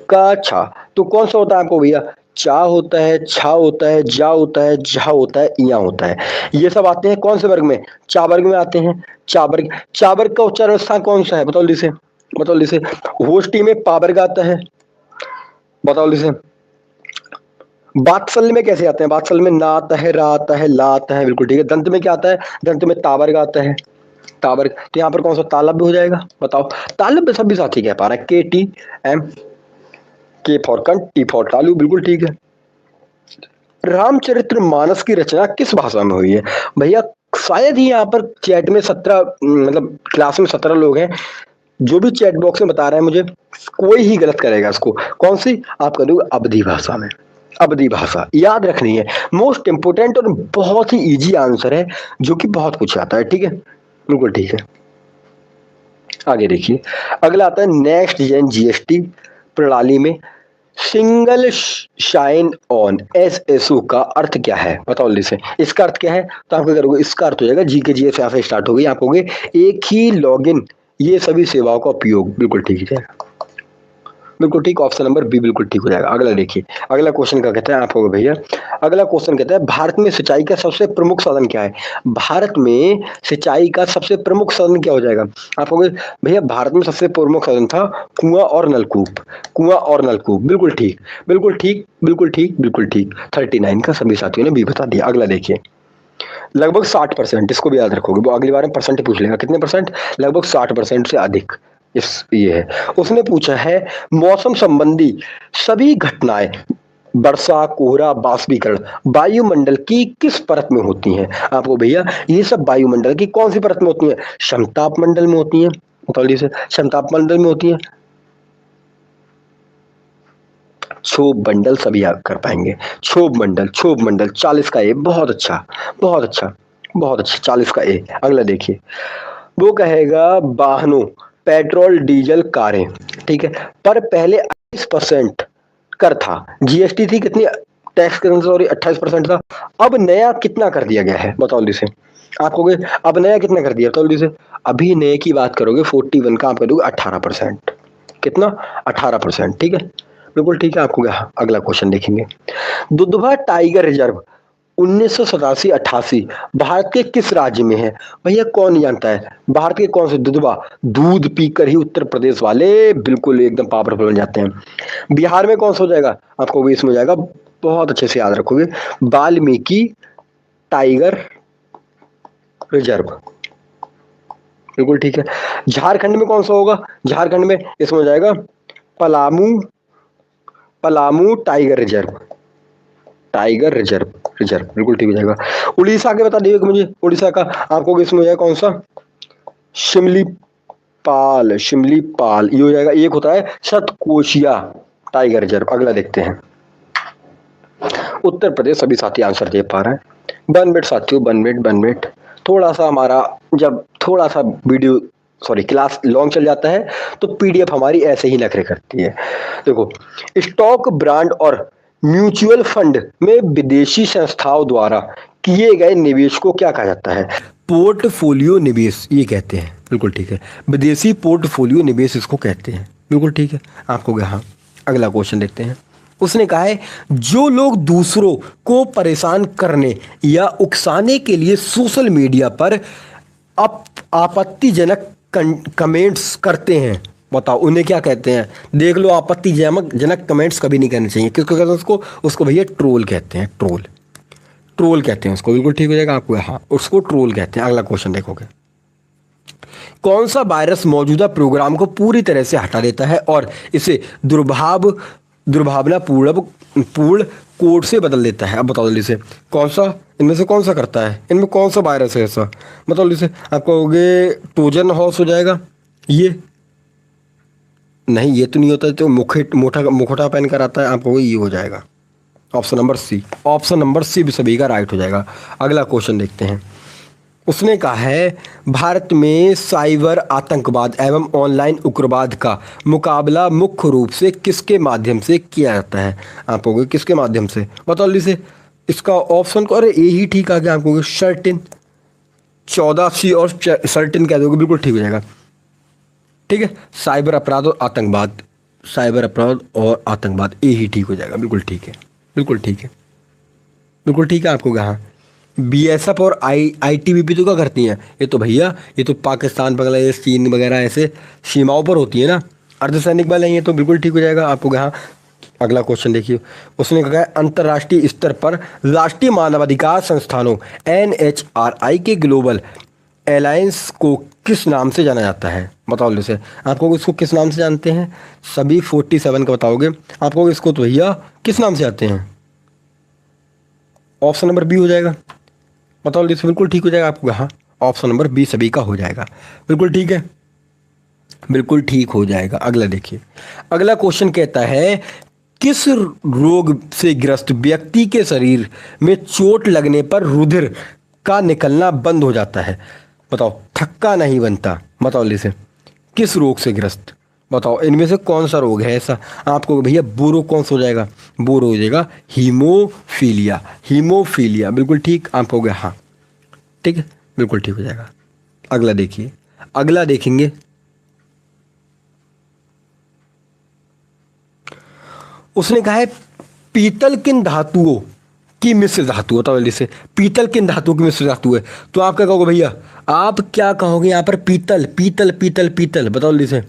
का छा, तो कौन सा होता है आपको भैया? चा होता है, छा होता है, जा होता है, झा होता है, या होता है। ये सब आते हैं कौन से वर्ग में? चा वर्ग में आते हैं। चा वर्ग, चा वर्ग का उच्चारण स्थान कौन सा है बताओ जल्दी से, बताओ जल्दी से। होष्टी में पा वर्ग आता है, बताओ जल्दी से। वात्सल्य में कैसे आते हैं? वात्सल्य में ना आता है, रा आता है, ला आता है, बिल्कुल ठीक है। दंत में क्या आता है? दंत में ता वर्ग आता है, ता वर्ग। तो यहाँ पर कौन सा तालब्य हो जाएगा बताओ? तालब्य सभी साथी कह पा रहा है, के टी एम, के फॉर कंठ, टी फॉर तालु, बिल्कुल ठीक है। रामचरित्र मानस की रचना किस भाषा में हुई है? भैया शायद ही यहाँ पर चैट में 17 मतलब क्लास में 17 लोग हैं, जो भी चैट बॉक्स में बता रहे हैं मुझे, कोई ही गलत करेगा इसको। कौन सी? आप कर दोगे अवधी भाषा में। अवधी भाषा याद रखनी है, मोस्ट इंपोर्टेंट और बहुत ही इजी आंसर है, जो कि बहुत कुछ आता है, ठीक है, बिल्कुल ठीक है। आगे देखिए, अगला आता है नेक्स्ट जेन जीएसटी प्रणाली में सिंगल शाइन ऑन एसएसओ का अर्थ क्या है बताओ जल्दी से। इसका अर्थ क्या है? तो आप क्या करोगे? इसका अर्थ हो जाएगा जी के जी एस से स्टार्ट होगी, आप कहोगे एक ही लॉगिन ये सभी सेवाओं का उपयोग, बिल्कुल ठीक है, बिल्कुल ठीक। ऑप्शन नंबर बी बिल्कुल ठीक हो जाएगा। अगला देखिए, अगला क्वेश्चन क्या कहता है आप होगा भैया? अगला क्वेश्चन कहता है भारत में सिंचाई का सबसे प्रमुख साधन क्या है? भारत में सिंचाई का सबसे प्रमुख साधन क्या हो जाएगा? आप कहोगे भैया भारत में सबसे प्रमुख साधन था कुआं और नलकूप, कुआं और नलकूप, बिल्कुल ठीक, बिल्कुल ठीक, बिल्कुल ठीक, बिल्कुल ठीक। 39 का सभी साथियों ने भी बता दिया। अगला देखिए, लगभग 60%, इसको भी याद रखोगे, वो अगली बार में परसेंट पूछ लेगा, कितने परसेंट? लगभग 60% से अधिक। इस ये है, उसने पूछा है मौसम संबंधी सभी घटनाएं वर्षा, कोहरा, बाष्पीकरण वायुमंडल की किस परत में होती हैं? आपको भैया ये सब वायुमंडल की कौन सी परत में होती हैं? समताप मंडल में होती हैं। जल्दी से, समताप मंडल में होती हैं। क्षोभ मंडल सभी आप कर पाएंगे। क्षोभ मंडल, क्षोभ मंडल 40 का ए, बहुत अच्छा, बहुत अच्छा, बहुत अच्छा, 40 का ए। अगला देखिए, वो कहेगा वाहनों, पेट्रोल, डीजल, कारें, ठीक है, पर पहले 28% कर था, जीएसटी थी कितनी, टैक्स सॉरी 28% था। अब नया कितना कर दिया गया है? बताओ जल्दी से। आप कहोगे अब नया कितना कर दिया, बताओ जल्दी से। अभी नए की बात करोगे 41 का, आप कर दोगे 18%। कितना? 18%, ठीक है, बिल्कुल ठीक है। आपको अगला क्वेश्चन देखेंगे। दुधवा टाइगर रिजर्व 1987-88 भारत के किस राज्य में है? भैया कौन नहीं जानता है, भारत के कौन से दुधवा, दूध पीकर ही उत्तर प्रदेश वाले बिल्कुल एकदम पावरफुल बन जाते हैं। बिहार में कौन सा हो जाएगा? आपको भी इसमें हो जाएगा, बहुत अच्छे से याद रखोगे, वाल्मीकि टाइगर रिजर्व, बिल्कुल ठीक है। झारखंड में कौन सा होगा? झारखंड में इसमें हो जाएगा Palamu, Palamu tiger reserve, tiger reserve, reserve बिल्कुल ठीक हो जाएगा। उड़ीसा के बता दीजिएगा मुझे, उड़ीसा का आपको इसमें हो जाएगा कौन सा? शिमलीपाल, शिमलीपाल ये हो जाएगा। एक होता है सतकोशिया टाइगर रिजर्व। अगला देखते हैं। उत्तर प्रदेश, सभी साथी आंसर दे पा रहे हैं। 1 मिनट साथियों, 1 मिनट, 1 मिनट। थोड़ा सा हमारा जब थोड़ा सा वीडियो सॉरी क्लास लॉन्ग चल जाता है तो पीडीएफ हमारी ऐसे ही नखरे करती है। देखो, स्टॉक, ब्रांड और म्यूचुअल फंड में विदेशी संस्थाओं द्वारा किए गए निवेश को क्या कहा जाता है? पोर्टफोलियो निवेश ये कहते हैं, बिल्कुल ठीक है। विदेशी पोर्टफोलियो निवेश इसको कहते हैं, बिल्कुल ठीक है। आपको हाँ, अगला क्वेश्चन देखते हैं। उसने कहा है जो लोग दूसरों को परेशान करने या उकसाने के लिए सोशल मीडिया पर आपत्तिजनक कमेंट्स करते हैं, बताओ उन्हें क्या कहते हैं? देख लो, आपत्तिजनक कमेंट्स कभी नहीं करने चाहिए। किसको कहते हैं उसको? उसको भैया ट्रोल कहते हैं, ट्रोल, ट्रोल कहते हैं उसको, बिल्कुल ठीक हो जाएगा आपको। हाँ, उसको ट्रोल कहते हैं। अगला क्वेश्चन देखोगे। कौन सा वायरस मौजूदा प्रोग्राम को पूरी तरह से हटा देता है और इसे दुर्भावना पूर्ण कोड से बदल देता है? अब बताओ जल्दी से, कौन सा इनमें से कौन सा करता है? इनमें कौन सा वायरस है ऐसा? बताओ जल्दी से। आप कहोगे ट्रोजन हॉर्स हो जाएगा ये, नहीं ये तो नहीं होता, तो मुखौटा पहन कर आता है। आप कहोगे ये हो जाएगा option number C, option number C भी सभी का राइट हो जाएगा। अगला क्वेश्चन देखते हैं। उसने कहा है भारत में साइबर आतंकवाद एवं ऑनलाइन उग्रवाद का मुकाबला मुख्य रूप से किसके माध्यम से किया जाता है? आप कहोगे किसके माध्यम से? बताओ जल्दी से इसका ऑप्शन को। अरे यही ठीक आ गया। आप कहोगे सर्टिन, 14C और सर्टिन कह दोगे, बिल्कुल ठीक हो जाएगा, ठीक है। साइबर अपराध और आतंकवाद, साइबर अपराध और आतंकवाद यही ठीक हो जाएगा, बिल्कुल ठीक है, बिल्कुल ठीक है, बिल्कुल ठीक है। आपको कहा बीएसएफ और आईटीबीपी तो क्या करती हैं? ये तो भैया ये तो पाकिस्तान, बांग्लादेश, चीन वगैरह ऐसे सीमाओं पर होती है ना, अर्धसैनिक बल है ये, तो बिल्कुल ठीक हो जाएगा आपको कहा। अगला क्वेश्चन देखिए। उसने कहा अंतर्राष्ट्रीय स्तर पर राष्ट्रीय मानवाधिकार संस्थानों NHRI के ग्लोबल अलायंस को किस नाम से जाना जाता है? बताओ जैसे। आपको इसको किस नाम से जानते हैं? सभी 47 का बताओगे। आपको इसको तो भैया किस नाम से आते हैं? ऑप्शन नंबर बी हो जाएगा। बताओ जैसे, बिल्कुल ठीक हो जाएगा आपको। हाँ, ऑप्शन नंबर बी सभी का हो जाएगा, बिल्कुल ठीक है, बिल्कुल ठीक हो जाएगा। अगला देखिए। अगला क्वेश्चन कहता है किस रोग से ग्रस्त व्यक्ति के शरीर में चोट लगने पर रुधिर का निकलना बंद हो जाता है? बताओ, थक्का नहीं बनता। बताओ जैसे, किस रोग से ग्रस्त? बताओ इनमें से कौन सा रोग है ऐसा? आपको भैया बोरो कौन सा हो जाएगा? बोरो हो जाएगा हीमोफीलिया, हीमोफीलिया, बिल्कुल ठीक। आप कहोगे हाँ, ठीक है, बिल्कुल ठीक हो जाएगा। अगला देखिए। अगला देखेंगे। उसने कहा है पीतल किन धातुओं की मिश्र धातु? बताओ जल्दी से, पीतल किन धातुओं की मिश्र धातु है? तो आप क्या कहोगे भैया? आप क्या कहोगे यहाँ पर? पीतल, पीतल, पीतल, पीतल। बताओ जल्दी से,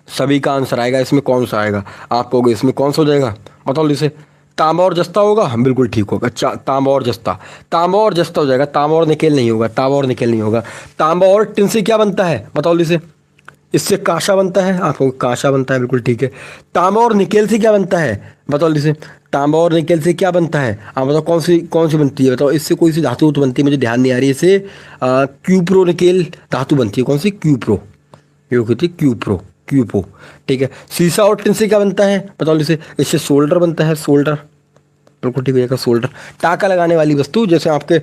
सभी का आंसर आएगा। इसमें कौन सा आएगा? आप कहोगे इसमें कौन सा हो जाएगा? बताओ जल्दी से। तांबा और जस्ता होगा, बिल्कुल ठीक होगा। तांबा और जस्ता, तांबा और जस्ता हो जाएगा। तांबा और निकेल नहीं होगा, तांबा और निकेल नहीं होगा। तांबा और टिन से क्या बनता है? बताओ जल्दी से। इससे कांसा बनता है। आपको कांसा बनता है, बिल्कुल ठीक है। तांबा और निकेल से क्या बनता है? बताओ जल्दी से। तांबा और निकेल से क्या बनता है? आप बताओ कौन सी बनती है? बताओ इससे कोई सी धातु तो बनती है, मुझे ध्यान नहीं आ रही है। इससे क्यूप्रो निकेल धातु बनती है। कौन सी? क्यूप्रो। ये होती है क्यूप्रो, क्यूपो। ठीक है। सीसा और टिन से क्या बनता है? बताओ जल्दी से। इससे सोल्डर बनता है, सोल्डर। बिल्कुल ठीक हो जाएगा, सोल्डर। टाका लगाने वाली वस्तु, जैसे आपके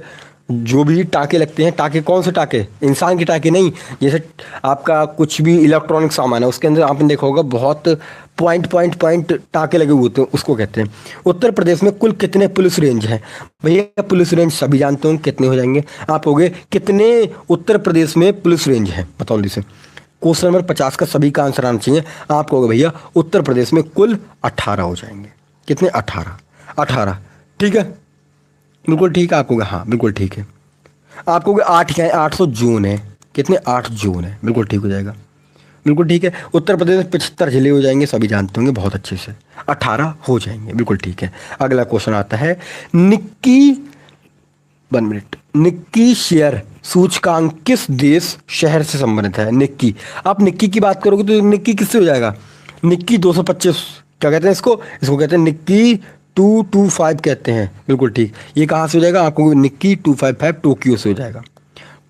जो भी टाके लगते हैं, टाके कौन से टाके? इंसान के टाके नहीं, जैसे आपका कुछ भी इलेक्ट्रॉनिक सामान है उसके अंदर आपने देखा होगा बहुत पॉइंट पॉइंट पॉइंट टाके लगे हुए होते हैं, उसको कहते हैं। उत्तर प्रदेश में कुल कितने पुलिस रेंज हैं? भैया पुलिस रेंज सभी जानते हो कितने हो जाएंगे। आप होगे कितने उत्तर प्रदेश में पुलिस रेंज है? बताओ जल्दी से। क्वेश्चन नंबर 50 का सभी का आंसर आना चाहिए। आप कहोगे भैया उत्तर प्रदेश में कुल 18 हो जाएंगे। कितने? 18। 18 ठीक है, बिल्कुल ठीक है। आप कहोगे हाँ बिल्कुल ठीक है। आप कहोगे 8 क्या है? 800 जून है। कितने? 8 जून है। बिल्कुल ठीक हो जाएगा, बिल्कुल ठीक है। उत्तर प्रदेश में 75 जिले हो जाएंगे, सभी जानते होंगे बहुत अच्छे से। 18 हो जाएंगे, बिल्कुल ठीक है। अगला क्वेश्चन आता है निक्की 1 मिनट। निक्की शेयर सूचकांक किस देश शहर से संबंधित है? निक्की, आप निक्की की बात करोगे तो निक्की किससे हो जाएगा? निक्की 225, क्या कहते हैं इसको? इसको कहते हैं निक्की 225 कहते हैं, बिल्कुल ठीक। ये कहाँ से हो जाएगा? आपको निक्की 255 टोक्यो से हो जाएगा।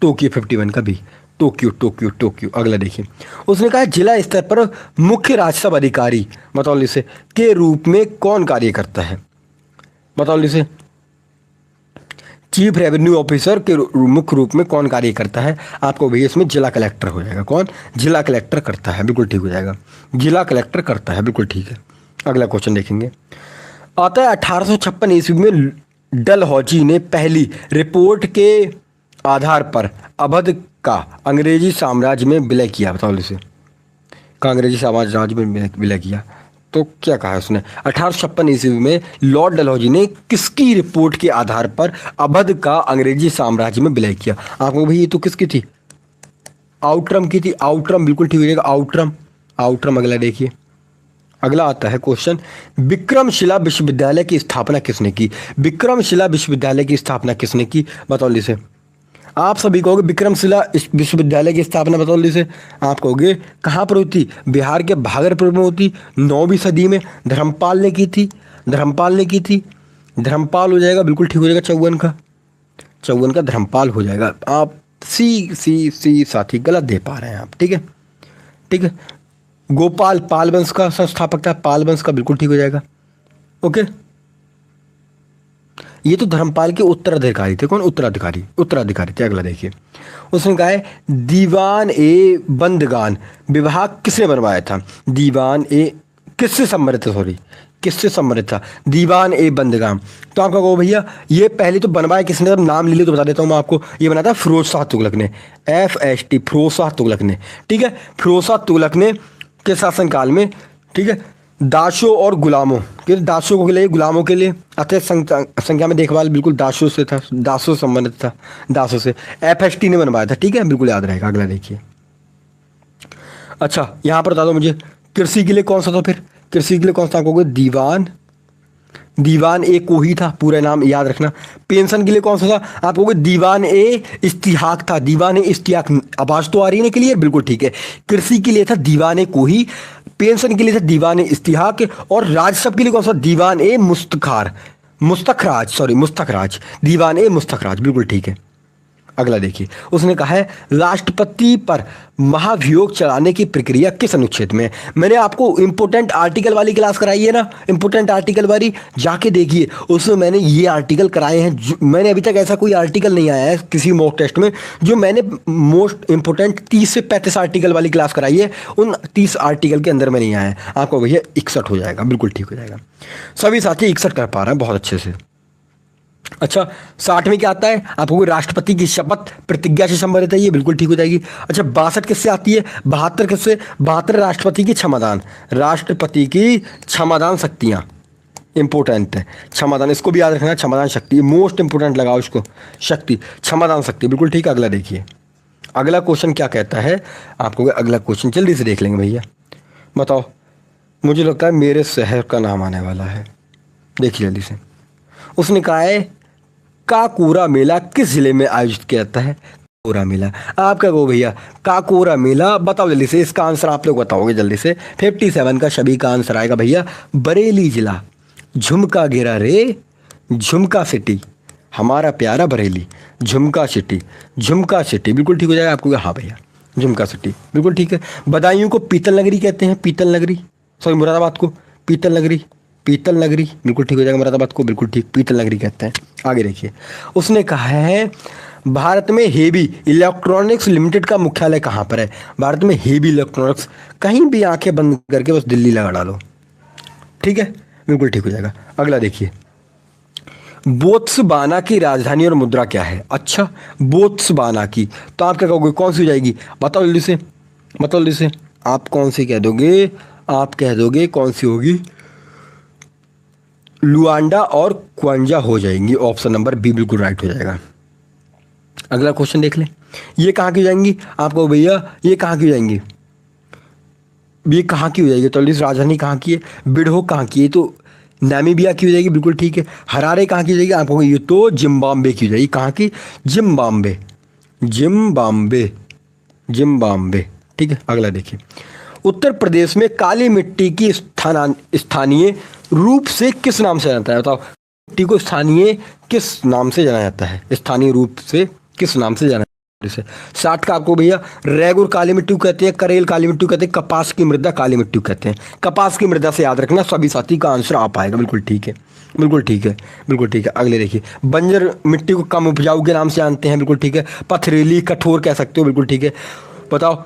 टोक्यो 51 का भी, टोक्यो टोक्यो टोक्यो। अगला देखिए, उसने कहा जिला स्तर पर मुख्य राजस्व अधिकारी, बताओ इसे, के रूप में कौन कार्य करता है? बताओ इसे। चीफ रेवेन्यू ऑफिसर के मुख्य रूप में कौन कार्य करता है? आपको भैया इसमें जिला कलेक्टर हो जाएगा। कौन? जिला कलेक्टर करता है, बिल्कुल ठीक हो जाएगा। जिला कलेक्टर करता है, बिल्कुल ठीक है। अगला क्वेश्चन देखेंगे, आता है 1856 ईस्वी में डलहौजी ने पहली रिपोर्ट के आधार पर अवध का अंग्रेजी साम्राज्य में विलय किया। बताओ इसे। का अंग्रेजी साम्राज्य में विलय किया तो क्या कहा है उसने? 1856 ईस्वी में लॉर्ड डलहौजी ने किसकी रिपोर्ट के आधार पर अवध का अंग्रेजी साम्राज्य में विलय किया? आपको भाई ये तो किसकी थी? आउटरम की थी। आउटरम, बिल्कुल ठीक हो जाएगा। Outram, Outram. अगला देखिए, अगला आता है क्वेश्चन, विक्रमशिला विश्वविद्यालय की स्थापना किसने की? विक्रमशिला विश्वविद्यालय की स्थापना किसने की? बताओ इसे। आप सभी कहोगे विक्रमशिला विश्वविद्यालय की स्थापना, बताओ इसे। आप कहोगे कहाँ पर होती? बिहार के भागलपुर में होती। 9वीं सदी में धर्मपाल ने की थी। धर्मपाल ने की थी। धर्मपाल हो जाएगा, बिल्कुल ठीक हो जाएगा। 54 का, 54 का धर्मपाल हो जाएगा। आप सी साथी गलत दे पा रहे हैं आप, ठीक है, ठीक है। गोपाल पाल वंश का संस्थापक था, पाल वंश का, बिल्कुल ठीक हो जाएगा। ओके, ये तो धर्मपाल के उत्तराधिकारी थे। कौन? उत्तराधिकारी, उत्तराधिकारी थे। अगला देखिए, उसने कहा है दीवान ए बंदगान विभाग किसने बनवाया था? दीवान ए किससे संबंधित था? सॉरी, किससे संबंधित था? दीवान ए बंदगान। तो आपका कहो भैया ये पहले तो बनवाया किसने? अब नाम ले लो तो बता देता हूँ मैं आपको। ये बना था फिरोज शाह तुगलक ने, FST, फिरोज शाह तुगलक ने, ठीक है। फिरोज शाह तुगलक ने के शासनकाल में, ठीक है, दासों और गुलामों के, दासों के लिए, गुलामों के लिए अत्यधिक संख्या में देखभाल, बिल्कुल दासों से था, दासों से संबंधित था, दासों से। FST ने बनवाया था, ठीक है, बिल्कुल याद रहेगा। अगला देखिए, अच्छा यहाँ पर बता दो मुझे, कृषि के लिए कौन सा था? फिर कृषि के लिए कौन सा? आपको दीवान, दीवान ए कोही था, पूरा नाम याद रखना। पेंशन के लिए कौन सा था? आप कहोगे दीवान ए इस्तिहाक था। दीवान ए इस्तिहाक, आवाज तो आ रही है ना क्लियर? बिल्कुल ठीक है। कृषि के लिए था दीवान ए कोही, पेंशन के लिए था दीवान ए इस्तिहाक, और राजस्व के लिए कौन सा? दीवान ए मुस्तखराज, सॉरी मुस्तखराज, दीवान ए मुस्तखराज, बिल्कुल ठीक है। अगला देखिए, उसने कहा है राष्ट्रपति पर महाभियोग चलाने की प्रक्रिया किस अनुच्छेद में? मैंने आपको इंपोर्टेंट आर्टिकल वाली क्लास कराई है ना, इंपोर्टेंट आर्टिकल वाली, जाके देखिए, उसमें मैंने ये आर्टिकल कराए हैं। मैंने अभी तक ऐसा कोई आर्टिकल नहीं आया है किसी मॉक टेस्ट में जो मैंने मोस्ट इंपोर्टेंट 30 से 35 आर्टिकल वाली क्लास कराई है, उन 30 आर्टिकल के अंदर में नहीं आया है। आपको भैया 61 हो जाएगा, बिल्कुल ठीक हो जाएगा। सभी साथी 61 कर पा रहे हैं बहुत अच्छे से। अच्छा 60 में क्या आता है? आपको राष्ट्रपति की शपथ प्रतिज्ञा से संबंधित है, ये बिल्कुल ठीक हो जाएगी। अच्छा 62 किससे आती है? 72 किससे? 72 राष्ट्रपति की क्षमादान, राष्ट्रपति की क्षमादान शक्तियां, इंपोर्टेंट है क्षमादान, इसको भी याद रखना। क्षमादान शक्ति मोस्ट इंपोर्टेंट लगाओ इसको, शक्ति, क्षमादान शक्ति, बिल्कुल ठीक है। अगला देखिए, अगला क्वेश्चन क्या कहता है? आपको अगला क्वेश्चन जल्दी से देख लेंगे भैया। बताओ, मुझे लगता है मेरे शहर का नाम आने वाला है, देखिए जल्दी से। उसने कहा है काकोरा मेला किस जिले में आयोजित किया जाता है? काकोरा मेला, आप क्या कहो भैया? काकोरा मेला, बताओ जल्दी से, इसका आंसर आप लोग बताओगे जल्दी से। 57 का सभी का आंसर आएगा भैया, बरेली जिला, झुमका गिरा रे झुमका सिटी, हमारा प्यारा बरेली, झुमका सिटी, झुमका सिटी बिल्कुल ठीक हो जाएगा आपको। हाँ भैया झुमका सिटी बिल्कुल ठीक है। बदायूं को पीतल नगरी कहते हैं, पीतल नगरी, सॉरी मुरादाबाद को पीतल नगरी, पीतल नगरी बिल्कुल ठीक हो जाएगा। मुरादाबाद को बिल्कुल ठीक पीतल नगरी कहते हैं। आगे देखिए, उसने कहा है भारत में हेवी इलेक्ट्रॉनिक्स लिमिटेड का मुख्यालय कहाँ पर है। भारत में हेवी इलेक्ट्रॉनिक्स, कहीं भी आंखें बंद करके बस दिल्ली लगा डालो, ठीक है बिल्कुल ठीक हो जाएगा। अगला देखिए, बोत्सवाना की राजधानी और मुद्रा क्या है। अच्छा बोत्सवाना की, तो आप क्या कहोगे कौन सी हो जाएगी, बताओ जल्दी से, बताओ जल्दी से, आप कौन सी कह दोगे, आप कह दोगे कौन सी होगी, लुआंडा और क्वांजा हो जाएंगी। ऑप्शन नंबर बी बिल्कुल राइट हो जाएगा। अगला क्वेश्चन देख लें, ये कहाँ की हो जाएंगी, आपको भैया ये कहाँ की हो जाएंगी, ये कहाँ की हो जाएगी, तो राजधानी कहाँ की है, बिडहो कहाँ की है, तो नामीबिया की हो जाएगी बिल्कुल ठीक है। हरारे कहाँ की हो जाएगी, आपको ये तो जिम्बाब्वे की हो जाएगी, कहाँ की, जिम्बाब्वे, जिम्बाब्वे, जिम्बाब्वे ठीक है। अगला देखिए, उत्तर प्रदेश में काली मिट्टी की स्थानीय रूप से किस नाम से जाना जाता है, बताओ मिट्टी को स्थानीय किस नाम से जाना जाता है, स्थानीय रूप से किस नाम से जाना जाता है। 60 का आपको भैया रेगुर काली मिट्टी कहते हैं, करेल काली मिट्टी कहते हैं, कपास की मृदा काली मिट्टी कहते हैं। कपास की मृदा से याद रखना सभी साथी का आंसर आ पाएगा बिल्कुल ठीक है, बिल्कुल ठीक है, बिल्कुल ठीक है। अगले देखिए, बंजर मिट्टी को कम उपजाऊ के नाम से जानते हैं, बिल्कुल ठीक है। पथरीली कठोर कह सकते हो, बिल्कुल ठीक है। बताओ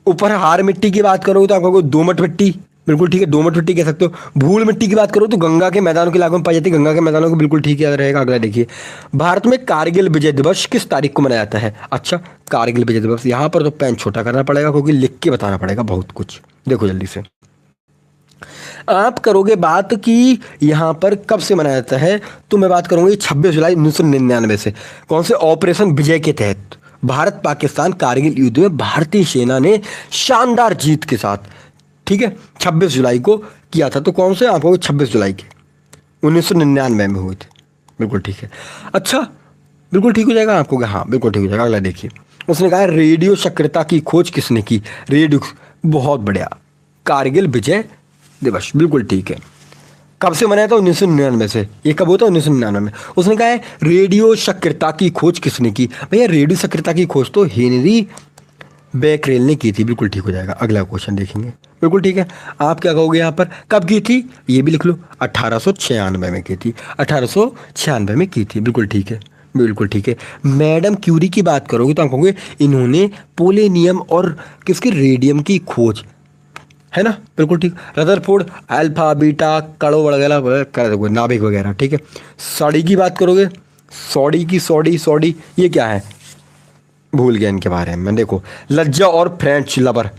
ऊपर हार मिट्टी की बात करोगे तो आपको दोमट मिट्टी, बिल्कुल ठीक है दोमट मिट्टी कह सकते हो। भूल मिट्टी की बात करो तो गंगा के मैदानों के इलाकों में पाई जाती है, गंगा के मैदानों को बिल्कुल ठीक याद रहेगा। अगला देखिए, भारत में कारगिल विजय दिवस किस तारीख को मनाया जाता है। अच्छा कारगिल विजय दिवस, यहाँ पर तो पेन छोटा करना पड़ेगा क्योंकि लिख के बताना पड़ेगा बहुत कुछ। देखो जल्दी से, आप करोगे बात कि यहाँ पर कब से मनाया जाता है, तो मैं बात करूंगी 26 जुलाई 1999 से। कौन से ऑपरेशन विजय के तहत भारत पाकिस्तान कारगिल युद्ध में भारतीय सेना ने शानदार जीत के साथ, ठीक है 26 जुलाई को किया था। तो कौन से, आपको 26 जुलाई के 1999 में हुए थे, बिल्कुल ठीक है। अच्छा बिल्कुल ठीक हो जाएगा आपको, हाँ बिल्कुल ठीक हो जाएगा। अगला देखिए, उसने कहा रेडियो सक्रियता की खोज किसने की, रेडियो, बहुत बढ़िया, कारगिल विजय दिवस बिल्कुल ठीक है। कब से मनाया था, 1999 से। ये कब होता है, 1999 में। उसने कहा है रेडियो सक्रियता की खोज किसने की, भैया रेडियो सक्रियता की खोज तो हेनरी बेकरेल ने की थी, बिल्कुल ठीक हो जाएगा। अगला क्वेश्चन देखेंगे, बिल्कुल ठीक है। आप क्या कहोगे यहाँ पर, कब की थी, ये भी लिख लो, 1896 में की थी, 1896 में की थी, बिल्कुल ठीक है, बिल्कुल ठीक है। मैडम क्यूरी की बात करोगे तो आप कहोगे इन्होंने पोलेनियम और किसकी, रेडियम की खोज, है ना, बिल्कुल ठीक। रदरफोर्ड अल्फा बीटा कड़ो वगैरह कर दोगे, नाभिक वगैरह, ठीक है। सॉडी की बात करोगे, सॉडी की, सॉडी ये क्या है, भूल गया इनके बारे में। देखो लज्जा और फ्रेंच लवर,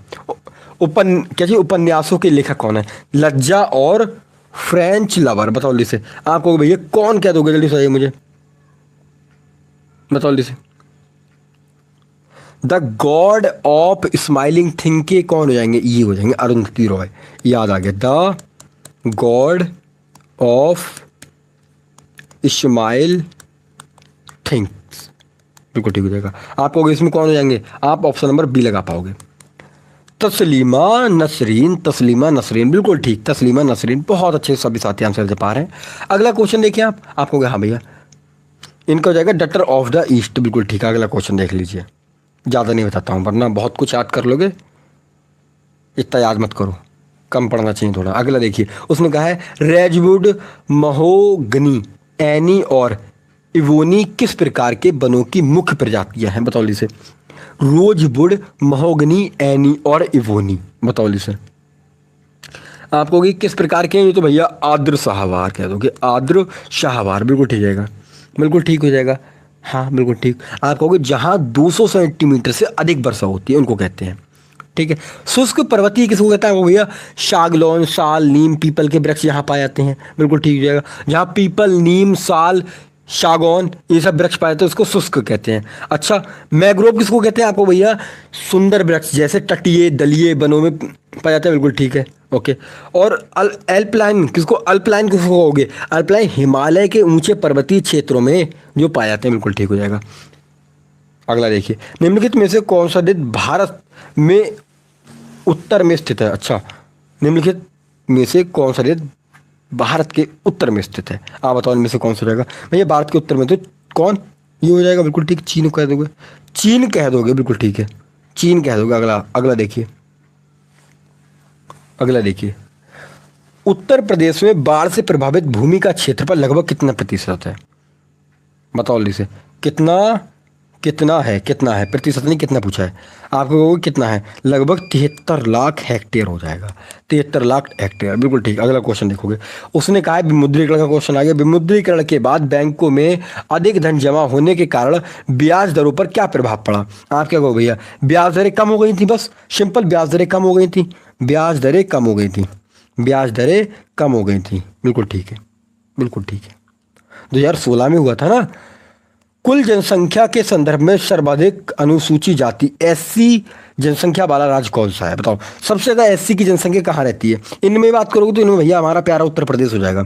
कैसे उपन्यासों के लेखक कौन है, लज्जा और फ्रेंच लवर, बताओ जल्दी से, आपको भैया कौन कह दोगे, जल्दी से मुझे बताओ जल्दी से। The God of smiling thing के कौन हो जाएंगे, ये हो जाएंगे अरुंधति रॉय, याद आ गया, the God of smile things, बिल्कुल ठीक हो जाएगा। आप कहोगे इसमें कौन हो जाएंगे, आप ऑप्शन नंबर बी लगा पाओगे, तस्लीमा नसरीन, तस्लीमा नसरीन, बिल्कुल ठीक, तस्लीमा नसरीन, बहुत अच्छे सभी साथी आंसर दे पा रहे हैं। अगला क्वेश्चन देखिए, आप कहोगे हाँ भैया इनका हो जाएगा डटर ऑफ द ईस्ट, बिल्कुल ठीक है। अगला क्वेश्चन देख लीजिए, ज़्यादा नहीं बताता हूँ वरना बहुत कुछ याद कर लोगे, इतना याद मत करो, कम पढ़ना चाहिए थोड़ा। अगला देखिए, उसने कहा है रेडवुड, महोगनी, एनी और इवोनी किस प्रकार के वनों की मुख्य प्रजातियां हैं, बताओ से। रोजवुड, महोगनी, एनी और इवोनी, बताओ से। आप कहोगे किस प्रकार के हैं, ये तो भैया आर्द्र शाहवार कह दोगे, आर्द्र शाहवार, बिल्कुल ठीक जाएगा, बिल्कुल ठीक हो जाएगा, हाँ बिल्कुल ठीक। आप कहोगे जहाँ 200 सेंटीमीटर से अधिक वर्षा होती है उनको कहते हैं, ठीक है। शुष्क पर्वतीय किसको कहता है, वो भैया सागौन, साल, नीम, पीपल के वृक्ष यहाँ पाए जाते हैं, बिल्कुल ठीक हो जाएगा। जहाँ पीपल, नीम, साल, सागौन ये सब वृक्ष पाए जाते हैं उसको शुष्क कहते हैं। अच्छा मैग्रोव किसको कहते हैं, आपको भैया सुंदर वृक्ष जैसे तटीय दलीय वनों में पाया जाता है, बिल्कुल ठीक है, ओके। और अल्पलाइन किसको, अल्पलाइन किसको कहोगे, अल्पलाइन हिमालय के ऊंचे पर्वतीय क्षेत्रों में जो पाए जाते हैं, बिल्कुल ठीक हो जाएगा। अगला देखिए, निम्नलिखित में से कौन सा देश भारत में उत्तर में स्थित है। अच्छा निम्नलिखित में से कौन सा देश भारत के उत्तर में स्थित है। आप बताओ इनमें से कौन सा हो जाएगा भैया? भारत के उत्तर में तो कौन, ये हो जाएगा बिल्कुल ठीक, चीन कह दोगे, चीन कह दोगे, बिल्कुल ठीक है, चीन कह दोगे। अगला अगला देखिए, अगला देखिए, उत्तर प्रदेश में बाढ़ से प्रभावित भूमि का क्षेत्रफल लगभग कितना प्रतिशत है? बताओ जल्दी से, कितना कितना है, कितना है, प्रतिशत नहीं कितना पूछा है आपको, कितना है? लगभग 73 लाख हेक्टेयर हो जाएगा, 73 लाख हेक्टेयर, बिल्कुल ठीक। अगला क्वेश्चन देखोगे, उसने कहा है विमुद्रीकरण का क्वेश्चन आ गया। विमुद्रीकरण के बाद बैंकों में अधिक धन जमा होने के कारण ब्याज दरों पर क्या प्रभाव पड़ा? आप क्या कहो भैया? ब्याज दरें कम हो गई थी, बस सिंपल, ब्याज दरें कम हो गई थी, ब्याज दरें कम हो गई थी, ब्याज दरें कम हो गई थी, बिल्कुल ठीक है, बिल्कुल ठीक है। 2016 में हुआ था ना। कुल जनसंख्या के संदर्भ में सर्वाधिक अनुसूचित जाति एससी जनसंख्या वाला राज्य कौन सा है? बताओ, सबसे ज्यादा एससी की जनसंख्या कहाँ रहती है? इनमें बात करोगे तो इनमें भैया हमारा प्यारा उत्तर प्रदेश हो जाएगा,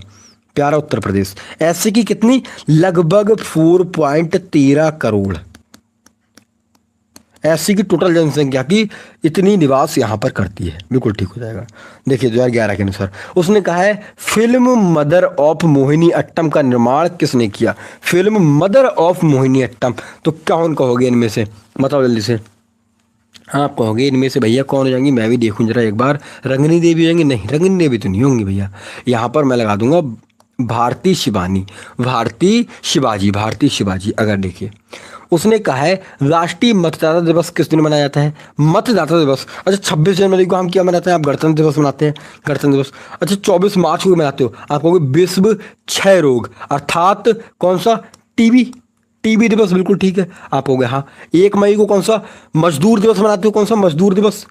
प्यारा उत्तर प्रदेश। एससी की कितनी? लगभग 4.13 करोड़। एससी की टोटल जनसंख्या की इतनी निवास यहां पर करती है, बिल्कुल ठीक हो जाएगा। देखिए 2011 के अनुसार उसने कहा है film mother of Mohini Attam का निर्माण किसने किया? Film mother of Mohini Attam, तो कौन कहोगे इनमें से? बताओ जल्दी से, आप कहोगे इनमें से भैया कौन हो जाएंगी? मैं भी देखूं जरा एक बार। रंगनी देवी होंगी? नहीं, रंगनी देवी तो नहीं होंगी भैया। यहाँ पर मैं लगा दूंगा भारती शिवानी, भारती शिवाजी, भारती शिवाजी। अगर देखिए उसने कहा है राष्ट्रीय मतदाता दिवस किस दिन मनाया जाता है? मतदाता दिवस, अच्छा 26 जनवरी को हम क्या मनाते हैं? आप गणतंत्र दिवस मनाते हैं, गणतंत्र दिवस। अच्छा 24 मार्च को मनाते हो, आप कहोगे विश्व क्षय रोग अर्थात कौन सा? टीबी, टीबी दिवस, बिल्कुल ठीक है। आप कहोगे हाँ। 1 मई को कौन सा मजदूर दिवस मनाते हो? कौन सा मजदूर दिवस?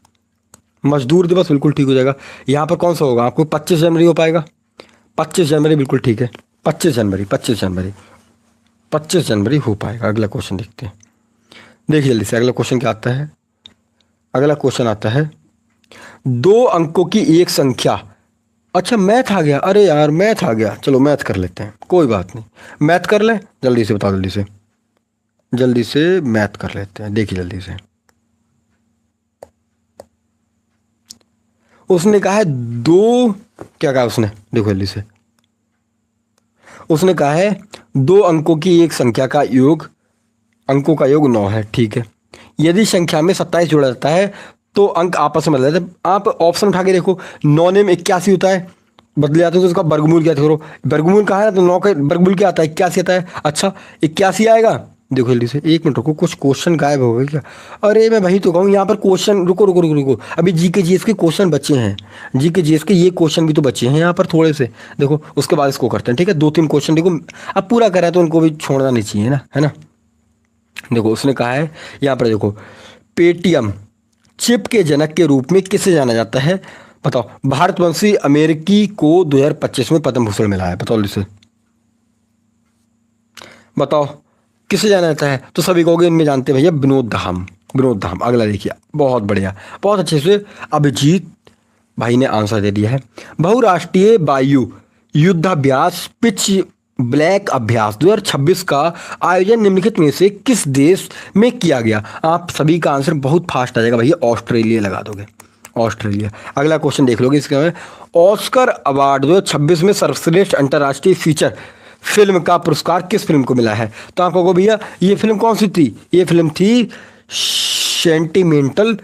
मजदूर दिवस, बिल्कुल ठीक हो जाएगा। यहाँ पर कौन सा होगा आपको? 25 जनवरी हो पाएगा, 25 जनवरी, बिल्कुल ठीक है, 25 जनवरी, 25 जनवरी, 25 जनवरी हो पाएगा। अगला क्वेश्चन देखते हैं, देखिए जल्दी से अगला क्वेश्चन क्या आता है। अगला क्वेश्चन आता है 2 अंकों की एक संख्या। अच्छा मैथ आ गया, अरे यार मैथ आ गया, चलो मैथ कर लेते हैं, कोई बात नहीं, मैथ कर लें। जल्दी से बताओ, जल्दी से, जल्दी से मैथ कर लेते हैं। देखिए जल्दी से, उसने कहा है 2, क्या कहा उसने? देखो जल्दी से, उसने कहा है 2 अंकों की एक संख्या का योग, अंकों का योग 9 है, ठीक है। यदि संख्या में 27 जोड़ा जाता है तो अंक आपस में बदल जाते हैं। आप ऑप्शन उठा के देखो, 9 में 81 होता है, बदले जाते हैं तो उसका वर्गमूल क्या करो? वर्गमूल कहा है तो 9 का वर्गमूल क्या आता है? 81 आता है। अच्छा 81 आएगा। देखो जल्दी से, 1 मिनट रुको, कुछ क्वेश्चन गायब हो गए क्या? अरे मैं वही तो कहूँ, यहाँ पर क्वेश्चन, रुको रुको रुको रुको, अभी जीके जीएस के क्वेश्चन बचे हैं, जीके जीएस के ये क्वेश्चन भी तो बचे हैं यहाँ पर थोड़े से। देखो उसके बाद इसको करते हैं, ठीक है। 2-3 क्वेश्चन देखो, अब पूरा करा है तो उनको भी छोड़ना नहीं चाहिए ना, है ना। देखो उसने कहा है यहाँ पर, देखो पेटीएम चिप के जनक के रूप में किसे जाना जाता है? बताओ। भारतवंशी अमेरिकी को 2025 में पद्म भूषण मिला है, बताओ इसे, बताओ किसे जाना जाता है? तो सभी कहोगे इनमें जानते हैं भैया, विनोद धाम, विनोद धाम। अगला देखिए, बहुत बढ़िया, बहुत अच्छे से अभिजीत भाई ने आंसर दे दिया है। बहुराष्ट्रीय वायु युद्धाभ्यास पिच ब्लैक अभ्यास 2026 का आयोजन निम्नलिखित में से किस देश में किया गया? आप सभी का आंसर बहुत फास्ट आ जाएगा भैया, ऑस्ट्रेलिया लगा दोगे, ऑस्ट्रेलिया। अगला क्वेश्चन देख लोगे इसके में, ऑस्कर अवार्ड 2026 में सर्वश्रेष्ठ अंतर्राष्ट्रीय फीचर फिल्म का पुरस्कार किस फिल्म को मिला है? तो आप कहोगे भैया ये फिल्म कौन सी थी? ये फिल्म थी सेंटिमेंटल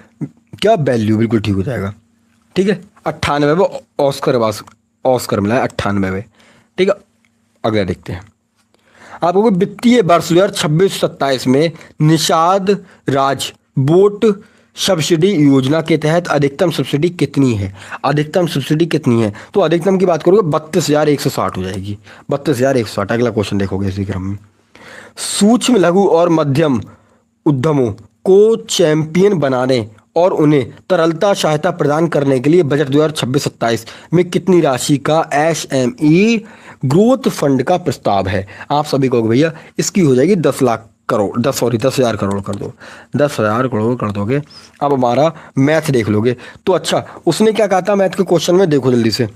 क्या वैल्यू, बिल्कुल ठीक हो जाएगा, ठीक है। 98वें ऑस्कर मिला है, 98वें, ठीक है। अगला देखते हैं, आपको वित्तीय वर्ष 2026-27 में निषाद राज बोट सब्सिडी योजना के तहत अधिकतम सब्सिडी कितनी है? अधिकतम सब्सिडी कितनी है? तो अधिकतम की बात करोगे 32,160 हो जाएगी, 32,160। अगला क्वेश्चन देखोगे इसी क्रम में, सूक्ष्म लघु और मध्यम उद्यमों को चैंपियन बनाने और उन्हें तरलता सहायता प्रदान करने के लिए बजट 2026-27 में कितनी राशि का एसएमई ग्रोथ फंड का प्रस्ताव है? आप सभी कहोगे भैया इसकी हो जाएगी 10 लाख करोड़, 10,000 करोड़ कर दो, 10,000 करोड़ कर दोगे। अब हमारा मैथ देख लोगे तो, अच्छा उसने क्या कहा था मैथ के क्वेश्चन में? देखो जल्दी से,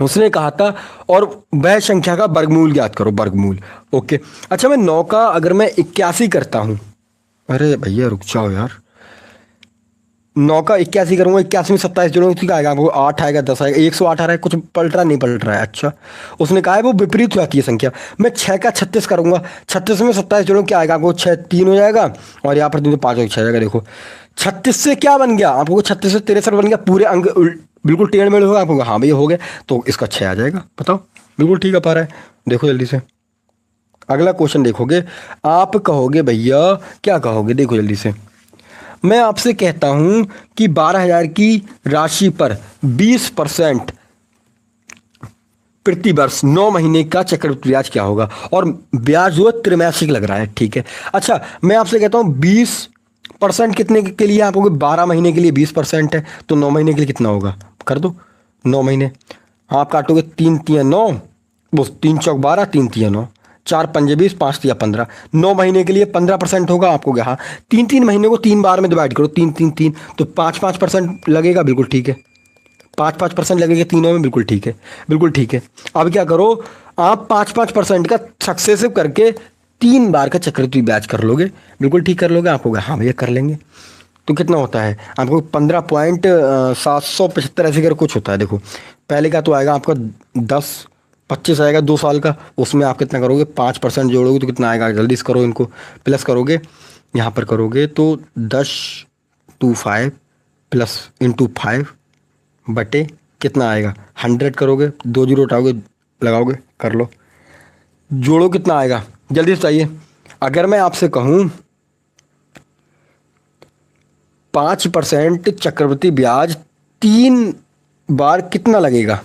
उसने कहा था और वह संख्या का वर्गमूल ज्ञात करो, वर्गमूल, ओके। अच्छा मैं 9 का अगर मैं 81 करता हूं, अरे भैया रुक जाओ यार, 9 का 81 करूंगा, 81 में 27 जोड़ूंगा तो क्या आएगा आपको? 8 आएगा, 10 आएगा, 108 आ रहा है, कुछ पलट रहा नहीं पलट रहा है। अच्छा, उसने कहा है वो विपरीत हो जाती है संख्या। मैं 6 का 36 करूंगा, 36 में 27 जोड़ूंगा क्या आएगा आपको? 6 3 हो जाएगा, और यहाँ पर 3 तो 5 हो जाएगा। देखो 36 से क्या बन गया आपको? 36 से 63 बन गया, पूरे अंक बिल्कुल टेढ़ मेढ़ होगा आपको। हाँ भैया हो गया, तो इसका 6 आ जाएगा। बताओ, बिल्कुल ठीक आ पा रहा है। देखो जल्दी से अगला क्वेश्चन देखोगे, आप कहोगे भैया क्या कहोगे? देखो जल्दी से, मैं आपसे कहता हूं कि 12,000 की राशि पर 20% प्रति वर्ष 9 महीने का चक्रवृद्धि ब्याज क्या होगा? और ब्याज जो है त्रैमासिक लग रहा है, ठीक है। अच्छा, मैं आपसे कहता हूं 20% कितने के लिए आप होगे? 12 महीने के लिए 20% है, तो 9 महीने के लिए कितना होगा? कर दो 9 महीने, आप काटोगे 3 तिया 9, वो 3 चौक 12, 3 तिया 9, 4 पंजे 20, 5 तिया 15। 9 महीने के लिए 15% होगा आपको क्या? हाँ, 3 महीने को 3 बार में डिवाइड करो, 3 तो 5% लगेगा। बिल्कुल ठीक है, 5% लगेगा तीनों में। बिल्कुल ठीक है, बिल्कुल ठीक है। अब क्या करो, आप 5% का सक्सेसिव करके 3 बार का चक्रवृद्धि ब्याज कर लोगे। बिल्कुल ठीक कर लोगे। आपको हाँ भैया कर लेंगे, तो कितना होता है आपको? 15.775 ऐसे कर कुछ होता है। देखो पहले का तो आएगा आपका 10-25 आएगा 2 साल का, उसमें आप कितना करोगे? 5% जोड़ोगे तो कितना आएगा? जल्दी से करो, इनको प्लस करोगे, यहाँ पर करोगे तो 10/5 प्लस इंटू 5 बटे कितना आएगा? 100 करोगे, 2 जीरो उठाओगे, लगाओगे, कर लो, जोड़ो, कितना आएगा? जल्दी से चाहिए। अगर मैं आपसे कहूँ 5% चक्रवृद्धि ब्याज 3 बार कितना लगेगा?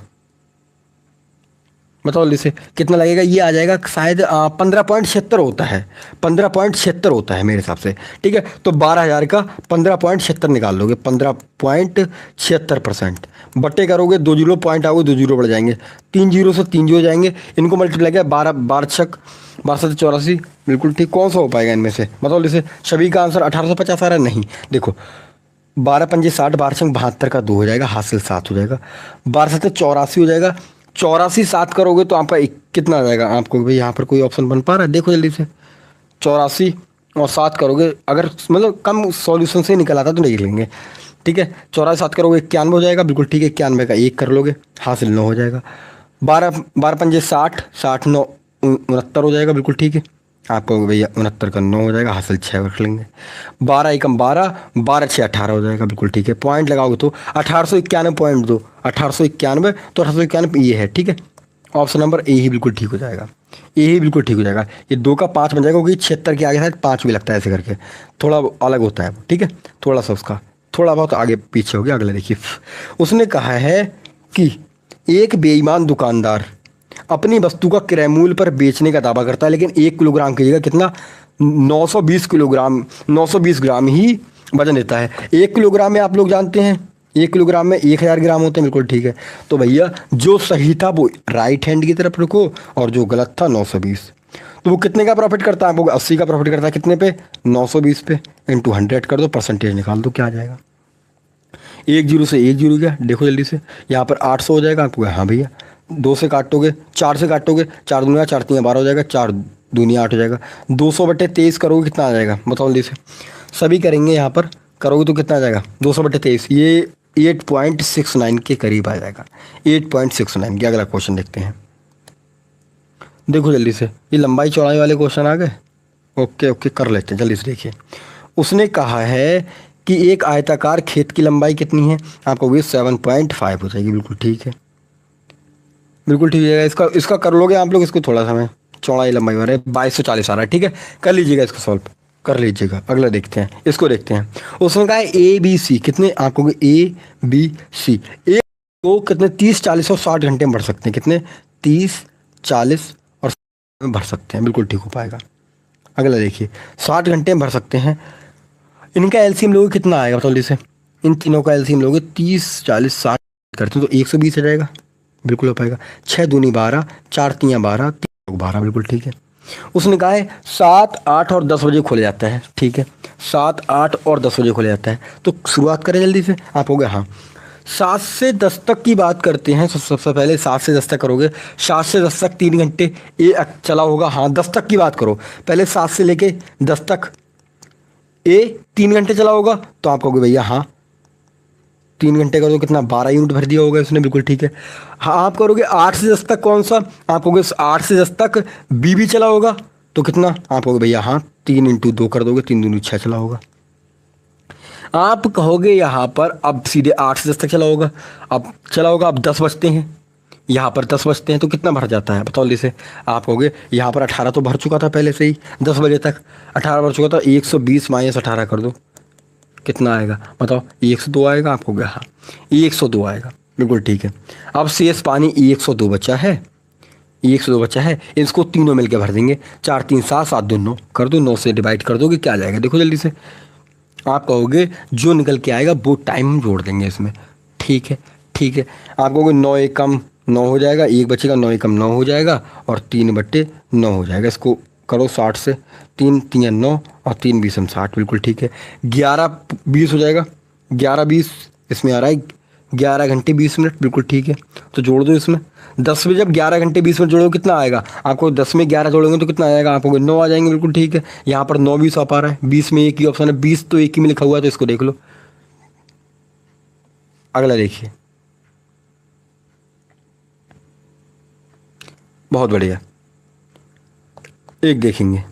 बताओ जल्दी से कितना लगेगा? ये आ जाएगा शायद 15.76 होता है, 15.76 होता है मेरे हिसाब से, ठीक है। तो 12,000 का 15.76 निकाल लोगे, 15.76% बट्टे करोगे, 2 जीरो पॉइंट आओगे, 2 जीरो बढ़ जाएंगे, 3 जीरो से 3 जीरो जाएंगे, इनको मल्टीप्लाई किया 12 12 छक 1284। बिल्कुल ठीक। कौन सा हो पाएगा इनमें से? बताओ जैसे, सभी का आंसर 1850 आ रहा है? नहीं, देखो 12 पंजे 60, 12 छक 72 का 2 हो जाएगा, हासिल 7 हो जाएगा, 12 7 84 हो जाएगा, 84 7 करोगे तो आपका कितना आ जाएगा? आपको भाई यहाँ पर कोई ऑप्शन बन पा रहा है? देखो जल्दी से, 84 और 7 करोगे, अगर मतलब कम सॉल्यूशन से निकल आता तो नहीं लेंगे, ठीक है। 84 7 करोगे 91 हो जाएगा। बिल्कुल ठीक है, 91 का 1 कर लोगे, हासिल 9 हो जाएगा। 12 पंजे 60, 60 9 69 हो जाएगा। बिल्कुल ठीक है, आपको भैया 69 का 9 हो जाएगा, हासिल 6 रख लेंगे। 12 एकम 12, 12 6 18 हो जाएगा। बिल्कुल ठीक है, पॉइंट लगाओगे तो 1891.2, 1891, तो 1891 ये है, ठीक है। ऑप्शन नंबर ए ही बिल्कुल ठीक हो जाएगा, ए ही बिल्कुल ठीक हो जाएगा। ये 2 का 5 बन जाएगा, क्योंकि 76 के आगे शायद 5 भी लगता है, ऐसे करके थोड़ा अलग होता है, ठीक है। थोड़ा सा उसका थोड़ा बहुत आगे पीछे हो गया। अगला देखिए, उसने कहा है कि एक बेईमान दुकानदार अपनी वस्तु का क्रय मूल्य पर बेचने का दावा करता है, लेकिन 1 किलोग्राम की जगह कितना 920 किलोग्राम 920 ग्राम ही वजन देता है। 1 किलोग्राम में आप लोग जानते हैं 1 किलोग्राम में 1000 ग्राम होते हैं। बिल्कुल ठीक है, तो भैया जो सही था वो राइट हैंड की तरफ रखो, और जो गलत था 920। तो वो कितने का प्रॉफिट करता है? आपको 80 का प्रॉफिट करता है। कितने पे? 920 पे, इंटू 100 कर दो, परसेंटेज निकाल दो, क्या आ जाएगा? 1 जीरो से 1 जीरो गया। देखो जल्दी से, यहाँ पर 800 हो जाएगा आपको। हाँ भैया, 2 से काटोगे, 4 से काटोगे, 4 दूनिया 4 3 12 हो जाएगा, 4 दूनिया 8 हो जाएगा। 200/23 करोगे, कितना आ जाएगा? बताओ जल्दी से, सभी करेंगे यहाँ पर, करोगे तो कितना आ जाएगा? 200/23, ये 8.69 के करीब आ जाएगा, 8.69 के। अगला क्वेश्चन देखते हैं, देखो जल्दी से, ये लंबाई चौड़ाई वाले क्वेश्चन आ गए। ओके ओके, कर लेते हैं जल्दी से। देखिए, उसने कहा है कि एक आयताकार खेत की लंबाई कितनी है? आपको भी 7.5 हो जाएगी। बिल्कुल ठीक है, बिल्कुल ठीक है। इसका कर लोगे आप लोग, इसको थोड़ा सा मैं चौड़ाई लंबाई वाले 2240 आ रहा है, ठीक है, कर लीजिएगा, इसको सॉल्व कर लीजिएगा। अगला देखते हैं, इसको देखते हैं। उसने कहा है ABC कितने? आपको ABC ए को कितने 30 40 और 60 घंटे में भर सकते हैं? कितने? 30 40 और 60 में भर सकते हैं। बिल्कुल ठीक हो पाएगा। अगला देखिए, 60 घंटे में भर सकते हैं। इनका एलसीएम लोगे कितना आएगा? बताओ जैसे, इन तीनों का एलसीएम लोगे 30 40 60 करते हैं तो 120 आ जाएगा। बिल्कुल हो पाएगा। 6 दूनी 12, 4 तियाँ 12, 3 12। बिल्कुल ठीक है। उसने कहा है 7 8 और 10 बजे खोले जाता है, ठीक है, 7 8 और 10 बजे खोले जाता है। तो शुरुआत करें जल्दी से। आप हो गए, हाँ 7 से 10 तक की बात करते हैं। सबसे पहले 7 से 10 तक करोगे, 7 से 10 तक 3 घंटे ए चला होगा। हाँ 10 तक की बात करो, पहले 7 से लेके 10 तक ए 3 घंटे चला होगा, तो आप कहोगे भैया हाँ 3 घंटे करोगे कितना, 12 यूनिट भर दिया होगा उसने, बिल्कुल ठीक है। हाँ आप करोगे 8 से 10 तक कौन सा, आप कहोगे 8 से 10 तक बी भी चला होगा, तो कितना आप कहोगे भैया हाँ 3 × 2 कर दोगे, 3 दूनी 6 चला होगा। आप कहोगे यहाँ पर अब सीधे 8 से 10 तक चला होगा, अब चला होगा, अब 10 बजते हैं, यहाँ पर 10 बजते हैं तो कितना भर जाता है बताओ जैसे। आप कहोगे यहाँ पर 18 तो भर चुका था पहले से ही, 10 बजे तक 18 भर चुका था, 120 - 18 कर दो, कितना आएगा बताओ, 102 आएगा। आप कहोगे हाँ 102 आएगा, बिल्कुल ठीक है। अब शेष पानी 102 बचा है, 102 बचा है, इसको तीनों मिलकर भर देंगे, 4 3 7 7 2 9 कर दो, 9 से डिवाइड कर दोगे क्या आ जाएगा देखो जल्दी से। आप कहोगे जो निकल के आएगा वो टाइम हम जोड़ देंगे इसमें, ठीक है ठीक है। आप कहोगे 9 × 1 = 9 हो जाएगा, 1 बचेगा, 9 × 1 = 9 हो जाएगा, और 3/9 हो जाएगा। इसको करो 60 से, 3 × 3 = 9 और 3 × 20 = 60, बिल्कुल ठीक है। 11 × 20 हो जाएगा, 11 × 20 इसमें आ रहा है 11 घंटे 20 मिनट, बिल्कुल ठीक है। तो जोड़ दो इसमें, 10 में जब 11 घंटे 20 मिनट जोड़ोगे कितना आएगा, आपको 10 में 11 जोड़ोगे तो कितना आएगा, आपको 9 आ जाएंगे, बिल्कुल ठीक है। यहाँ पर 9 20 आ पा रहा है, 20 में एक ही ऑप्शन है, 20 तो एक ही में लिखा हुआ है, तो इसको देख लो। अगला देखिए, बहुत बढ़िया, एक देखेंगे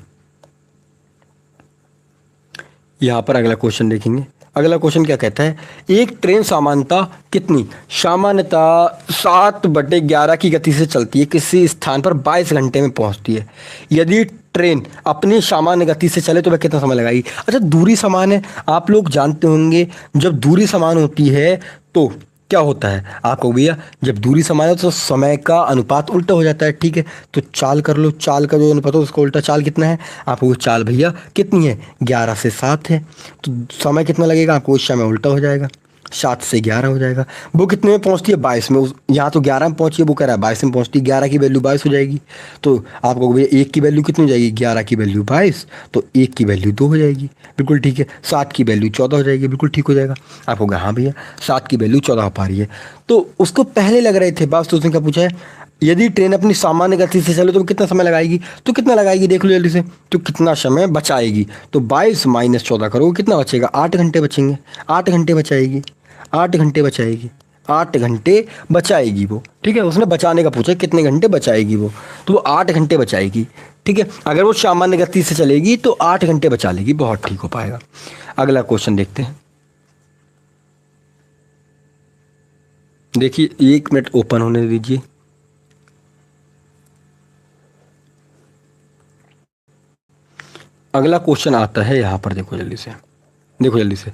यहाँ पर अगला क्वेश्चन देखेंगे। अगला क्वेश्चन क्या कहता है, एक ट्रेन सामान्यतः कितनी, सामान्यतः 7/11 की गति से चलती है, किसी स्थान पर 22 घंटे में पहुंचती है। यदि ट्रेन अपनी सामान्य गति से चले तो वह कितना समय लगाएगी। अच्छा दूरी समान है, आप लोग जानते होंगे जब दूरी समान होती है तो क्या होता है, आपको भैया जब दूरी समान है तो समय का अनुपात उल्टा हो जाता है, ठीक है। तो चाल कर लो, चाल का जो अनुपात है उसका उल्टा, चाल कितना है, आपको चाल भैया कितनी है, 11 से 7 है, तो समय कितना लगेगा, आपको उस समय उल्टा हो जाएगा, 7 से 11 हो जाएगा। वो कितने में पहुंचती है, 22 में, यहाँ तो 11 में पहुंची है, वो कह रहा है 22 में पहुंचती है, 11 की वैल्यू 22 हो जाएगी। तो आपको भैया 1 की वैल्यू कितनी हो जाएगी, 11 की वैल्यू 22, तो 1 की वैल्यू 2 हो जाएगी, बिल्कुल ठीक है। 7 की वैल्यू 14 हो जाएगी, बिल्कुल ठीक हो जाएगा। आप होगा हाँ भैया 7 की वैल्यू 14 हो पा रही है। तो उसको पहले लग रहे थे बस, तो उसने क्या पूछा है, यदि ट्रेन अपनी सामान्य गति से चले तो कितना समय लगाएगी, तो कितना लगाएगी देख लो जल्दी से, तो कितना समय बचाएगी, तो 22 - 14 करोगे कितना बचेगा, 8 घंटे बचेंगे, 8 घंटे बचाएगी, 8 घंटे बचाएगी, 8 घंटे बचाएगी वो, ठीक है। उसने बचाने का पूछा कितने घंटे बचाएगी वो, तो वो 8 घंटे बचाएगी, ठीक है। अगर वो सामान्य गति से चलेगी तो 8 घंटे बचा लेगी, बहुत ठीक हो पाएगा। अगला क्वेश्चन देखते हैं, देखिए 1 मिनट ओपन होने दीजिए। अगला क्वेश्चन आता है यहाँ पर, देखो जल्दी से, देखो जल्दी से।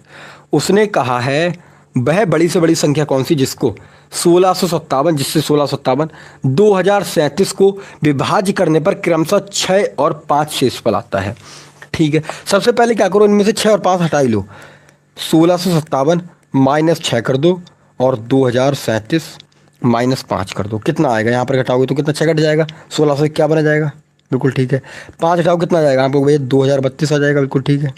उसने कहा है वह बड़ी से बड़ी संख्या कौन सी जिसको 1657, जिससे 1657 2037 को विभाज्य करने पर क्रमशः 6 और 5 शेष फल आता है, ठीक है। सबसे पहले क्या करो, इनमें से 6 और 5 हटा ही लो, 1657 - 6 कर दो और 2037 - 5 कर दो, कितना आएगा, यहाँ पर घटाओगे तो कितना, 6 घट जाएगा, 16 से क्या बना जाएगा, बिल्कुल ठीक है। 5 हटाओ कितना आ जाएगा, आपको भैया 2032 आ जाएगा, बिल्कुल ठीक है,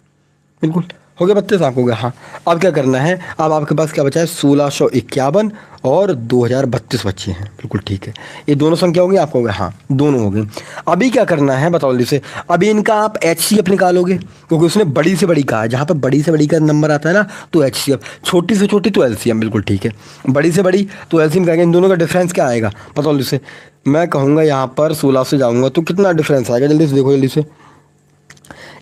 बिल्कुल हो गया 32 आपको हो गया। हाँ अब क्या करना है, अब आपके पास क्या बचा है, 1651 और 2032 बच्चे हैं, बिल्कुल ठीक है। ये दोनों संख्या होगी, आपको हो गया हाँ दोनों हो गए। अभी क्या करना है बताओ जल्दी से, अभी इनका आप HCF निकालोगे, क्योंकि उसने बड़ी से बड़ी कहा है, जहाँ पर बड़ी से बड़ी का नंबर आता है ना तो HCF, छोटी से छोटी तो LCM, बिल्कुल ठीक है। बड़ी से बड़ी तो LCM कहेंगे, इन दोनों का डिफरेंस क्या आएगा बताओ जल्दी से। मैं कहूँगा यहाँ पर 16 से जाऊँगा तो कितना डिफरेंस आएगा, जल्दी से देखो जल्दी से।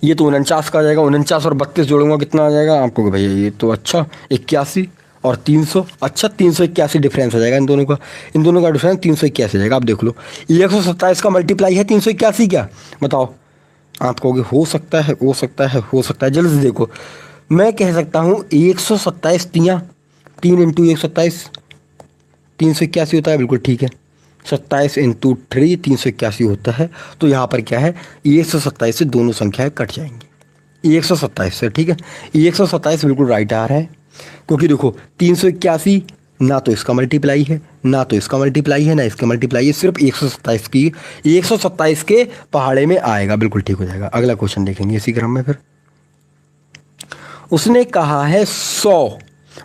ये तो 49 का आ जाएगा, 49 और 32 जोड़ूंगा कितना आ जाएगा आपको भैया, ये तो अच्छा 81 और 300, अच्छा 381 डिफरेंस आ जाएगा इन दोनों का, इन दोनों का डिफरेंस 381 आ जाएगा। आप देख लो 127 का मल्टीप्लाई है 381, क्या बताओ, आप कहोगे हो सकता है, हो सकता है, हो सकता है। जल्दी से देखो, मैं कह सकता हूँ 127 3 × 127 381 होता है, बिल्कुल ठीक है। 27 × 3 381 होता है। तो यहाँ पर क्या है, 127 से दोनों संख्याएं कट जाएंगी, 127 से, ठीक है। 127 बिल्कुल राइट आ रहा है, क्योंकि देखो 381 ना तो इसका मल्टीप्लाई है, ना तो इसका मल्टीप्लाई है, ना इसका मल्टीप्लाई है, सिर्फ 127 की, 127 के पहाड़े में आएगा, बिल्कुल ठीक हो जाएगा। अगला क्वेश्चन देखेंगे इसी क्रम में। फिर उसने कहा है 100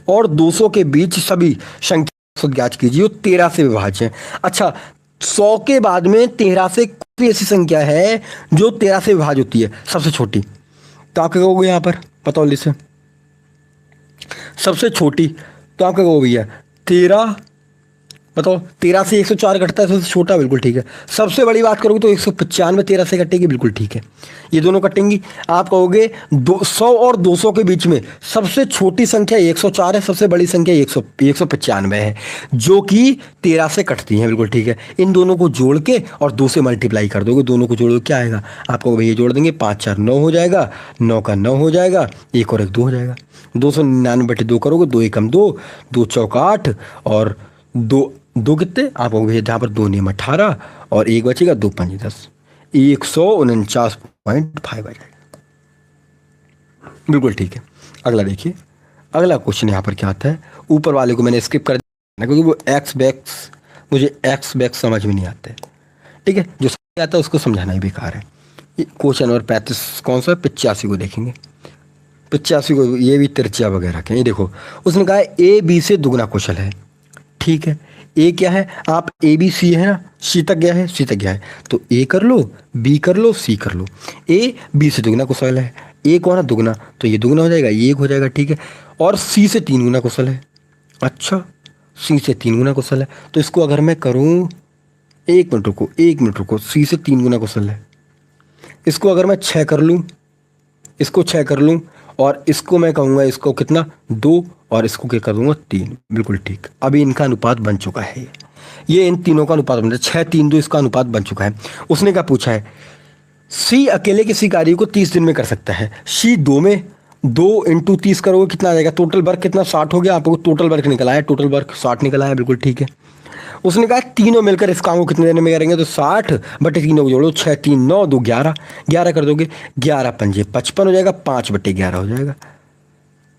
और 200 के बीच सभी संख्या ज्ञात कीजिए, 13 से विभाज्य है। अच्छा 100 के बाद में 13 से कोई ऐसी संख्या है जो 13 से विभाज्य होती है, सबसे छोटी, तो आप क्या कहोगे यहाँ पर बताओ जल्दी से, सबसे छोटी, तो आप क्या कहोगे भैया 13, बताओ 13 से 104 घटता है, सबसे छोटा, बिल्कुल ठीक है। सबसे बड़ी बात करोगे तो 195 13 से कटेगी, बिल्कुल ठीक है, ये दोनों कटेंगी। आप कहोगे 200 और 200 के बीच में सबसे छोटी संख्या 104 है, सबसे बड़ी संख्या 195 है, जो कि 13 से कटती है, बिल्कुल ठीक है। इन दोनों को जोड़ के और 2 से मल्टीप्लाई कर दोगे, दोनों को जोड़ोगे क्या आएगा, आपको भैया जोड़ देंगे, 5 4 9 हो जाएगा, 9 का 9 हो जाएगा, एक और एक 2 हो जाएगा। 299/2 करोगे, 2 एकम 2, 2 चौका 8, और दो दो कितने आप हो गए, जहाँ पर 2 नियम 18 और एक बचेगा, 2 5 10, 149.5 आ जाएगा, बिल्कुल ठीक है। अगला देखिए, अगला क्वेश्चन यहाँ पर क्या आता है, ऊपर वाले को मैंने स्किप कर दिया क्योंकि वो एक्स बैक्स, मुझे एक्स बैक्स समझ में नहीं आता है, ठीक है, जो समझ आता है उसको समझाना ही बेकार है। क्वेश्चन नंबर 35 कौन सा है, 85 को देखेंगे। 85 को, ये भी तिरछा वगैरह के, ये देखो उसने कहा है ए बी से दुगना कुशल है, ठीक है। ए क्या है, आप ए बी सी है ना, सी तक गया है, सी तक गया है, तो ए कर लो, बी कर लो, सी कर लो। ए बी से दुगना कुशल है, ए कौन है दुगना, तो ये दुगना हो जाएगा, ये एक हो जाएगा, ठीक है। और सी से 3 गुना कुशल है, अच्छा, सी से 3 गुना कुशल है, तो इसको अगर मैं करूं, एक मिनट रुको, एक मिनट रुको, सी से 3 गुना कुशल है, इसको अगर मैं 6 कर लूं, इसको 6 कर लूं, और इसको मैं कहूंगा इसको कितना 2, और इसको क्या कर दूंगा 3, बिल्कुल ठीक। अभी इनका अनुपात बन चुका है, ये इन तीनों का अनुपात बन 6 3 2, इसका अनुपात बन चुका है। उसने क्या पूछा है, सी अकेले किसी कार्य को 30 दिन में कर सकता है, सी 2 में 2 इंटू 30 करोगे कितना आ जाएगा, टोटल वर्क कितना 60 हो गया, आपको टोटल वर्क निकला है, टोटल वर्क 60 निकला है, बिल्कुल ठीक है। उसने कहा तीनों मिलकर इस काम को कितने दिन में करेंगे, तो 60/3 को जोड़ो, 6 3 9 2 11, 11 कर दोगे, 11 पंजे 55 हो जाएगा, 5/11 हो जाएगा,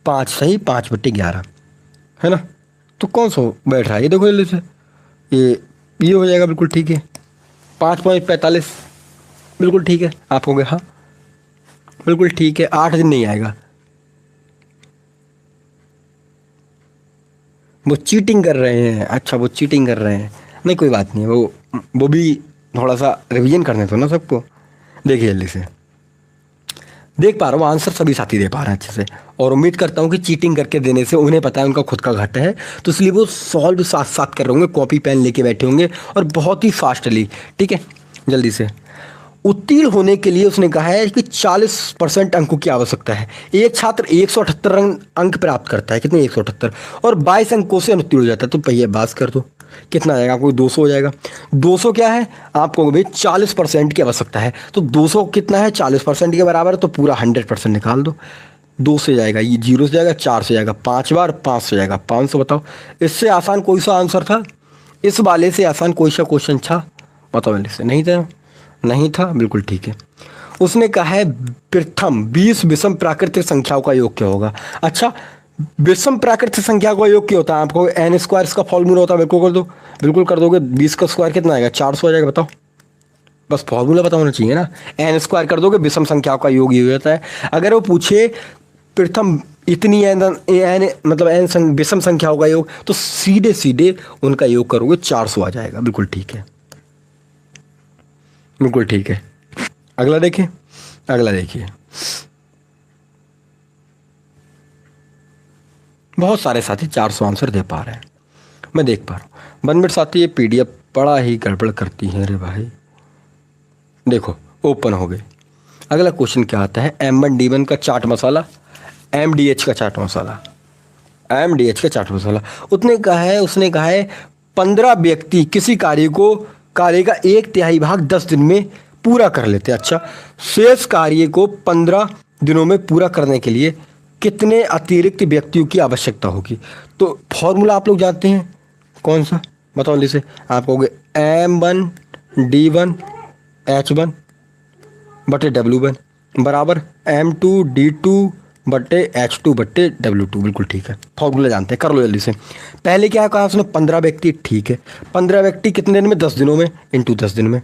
5 सही, 5/11 है ना। तो कौन सा बैठ रहा है, ये देखो जल्दी से, ये हो जाएगा, बिल्कुल ठीक है, 5.45, बिल्कुल ठीक है। आप हो गए हाँ, बिल्कुल ठीक है, 8 दिन नहीं आएगा। वो चीटिंग कर रहे हैं, अच्छा वो चीटिंग कर रहे हैं, नहीं कोई बात नहीं, वो भी थोड़ा सा रिवीजन करने दो ना सबको। देखिए जल्दी से, देख पा रहा हूँ आंसर सभी साथी दे पा रहे हैं अच्छे से, और उम्मीद करता हूँ कि चीटिंग करके देने से उन्हें पता है उनका खुद का घट है, तो इसलिए वो सॉल्व साथ साथ कर रहे होंगे, कॉपी पेन लेके बैठे होंगे, और बहुत ही फास्टली, ठीक है। जल्दी से, उत्तीर्ण होने के लिए उसने कहा है कि 40% अंकों की आवश्यकता है, एक छात्र 178 अंक प्राप्त करता है, कितने 178, और 22 अंकों से अनुत्तीर्ण हो जाता है, तो भैया बात कर दो कितना आ जाएगा, आपको 200 हो जाएगा। 200 क्या है, आपको भाई 40% की आवश्यकता है, तो 200 कितना है, 40% के बराबर है, तो पूरा 100% निकाल दो। 2 से जाएगा, ये 0 से जाएगा, 4 से जाएगा 5 बार, 5 से जाएगा 500, बताओ इससे आसान कोई सा आंसर था, इस वाले से आसान कोई सा क्वेश्चन था, बताओ जल्दी से, नहीं था, नहीं था, बिल्कुल ठीक है। उसने कहा है प्रथम 20 विषम प्राकृतिक संख्याओं का योग क्या होगा, अच्छा विषम प्राकृतिक संख्या का योग क्या होता है, आपको एन स्क्वायर इसका फॉर्मूला होता है, बिल्कुल कर दो, बिल्कुल कर दोगे, 20 का स्क्वायर कितना आएगा, 400 आ जाएगा, बताओ, बस फॉर्मूला पता होना चाहिए ना, एन स्क्वायर कर दोगे, विषम संख्याओं का योग ये हो जाता है। अगर वो पूछे प्रथम इतनी एन एन मतलब एन विषम संख्याओं का योग, तो सीधे सीधे उनका योग करोगे 400 आ जाएगा, बिल्कुल ठीक है, बिल्कुल ठीक है। अगला देखिए, अगला देखिए, बहुत सारे साथी 400 आंसर दे पा रहे हैं, मैं देख पा रहा हूँ। 1 मिनट साथी, ये पीडीएफ बड़ा ही गड़बड़ करती है रे भाई, देखो ओपन हो गई। अगला क्वेश्चन क्या आता है, M1D1 का चाट मसाला, MDH का चाट मसाला, MDH का चाट मसाला। उसने कहा है 15 व्यक्ति किसी कार्य का 1/3 भाग 10 दिन में पूरा कर लेते हैं, अच्छा शेष कार्य को 15 दिनों में पूरा करने के लिए कितने अतिरिक्त व्यक्तियों की आवश्यकता होगी, तो फॉर्मूला आप लोग जानते हैं कौन सा, बताओ जल्दी से। आप कहोगे M1D1H1/W1 बराबर M2D2/H2/W2, बिल्कुल ठीक है, फॉर्मूला जानते हैं, कर लो जल्दी से। पहले क्या कहा उसने, 15 व्यक्ति, ठीक है, 15 व्यक्ति कितने दिन में, 10 दिनों में, इंटू 10 दिन में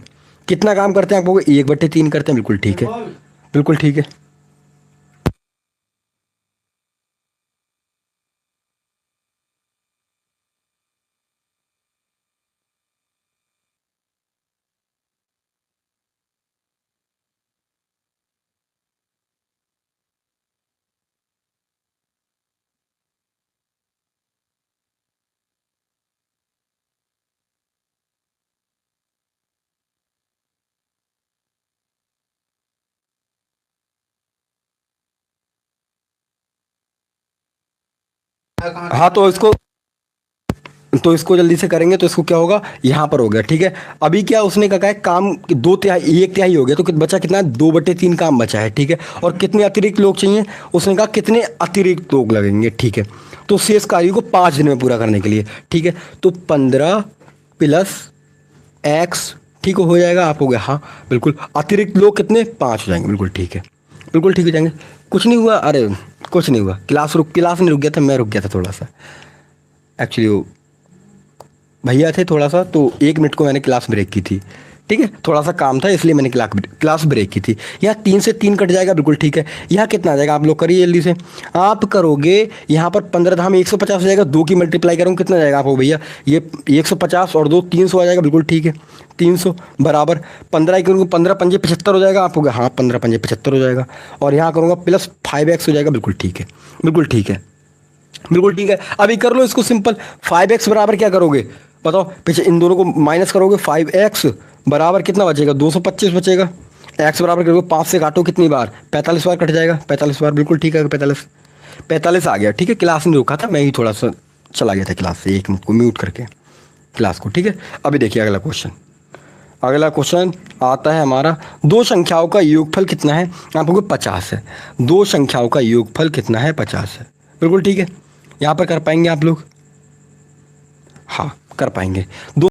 कितना काम करते हैं, आपको 1/3 करते हैं, बिल्कुल ठीक है, बिल्कुल ठीक है। हाँ तो इसको जल्दी से करेंगे तो इसको क्या होगा, यहाँ पर हो गया। ठीक है, अभी क्या उसने कहा है काम 2/3 1/3 हो गया, तो बचा कितना, 2/3 काम बचा है। ठीक है, और कितने अतिरिक्त लोग चाहिए, उसने कहा कितने अतिरिक्त लोग लगेंगे। ठीक है, तो शेष कार्य को 5 दिन में पूरा करने के लिए। ठीक है, तो 15 प्लस एक्स, ठीक हो जाएगा, आप हो गया, हाँ बिल्कुल। अतिरिक्त लोग कितने, 5 हो जाएंगे, बिल्कुल ठीक है, बिल्कुल ठीक हो जाएंगे। कुछ नहीं हुआ, अरे कुछ नहीं हुआ, क्लास नहीं रुक गया था, मैं रुक गया था थोड़ा सा एक्चुअली। वो भैया थे थोड़ा सा, तो 1 मिनट को मैंने क्लास ब्रेक की थी। ठीक है, थोड़ा सा काम था इसलिए मैंने क्लास ब्रेक की थी। यहाँ 3 से 3 कट जाएगा, बिल्कुल ठीक है। यहाँ कितना आ जाएगा, आप लोग करिए जल्दी से। आप करोगे यहाँ पर 15 धाम 150 हो जाएगा, 2 की मल्टीप्लाई करूँगा कितना जाएगा आपको भैया, ये 150 और 2 300 आ जाएगा, बिल्कुल ठीक है। 300 बराबर 15 करूँगा, 15 पंजे 75 हो जाएगा, आप हो गया, हाँ 15 पंजे 75 हो जाएगा। और यहाँ करूँगा प्लस 5x हो जाएगा, बिल्कुल ठीक है, बिल्कुल ठीक है, बिल्कुल ठीक है। अभी कर लो इसको सिंपल। 5x बराबर क्या करोगे बताओ, पीछे इन दोनों को माइनस करोगे, 5x बराबर कितना बचेगा, 225 बचेगा। x बराबर करोगे 5 से काटो कितनी बार, 45 बार कट जाएगा, 45 बार, बिल्कुल ठीक है। 45 आ गया। ठीक है, क्लास नहीं रुका था, मैं ही थोड़ा सा चला गया था क्लास से, 1 मिनट को म्यूट करके क्लास को। ठीक है, अभी देखिए अगला क्वेश्चन। अगला क्वेश्चन आता है हमारा, दो संख्याओं का योगफल कितना है, आपको 50 है। दो संख्याओं का योगफल कितना है, 50 है, बिल्कुल ठीक है। यहाँ पर कर पाएंगे आप लोग, हाँ कर पाएंगे। दो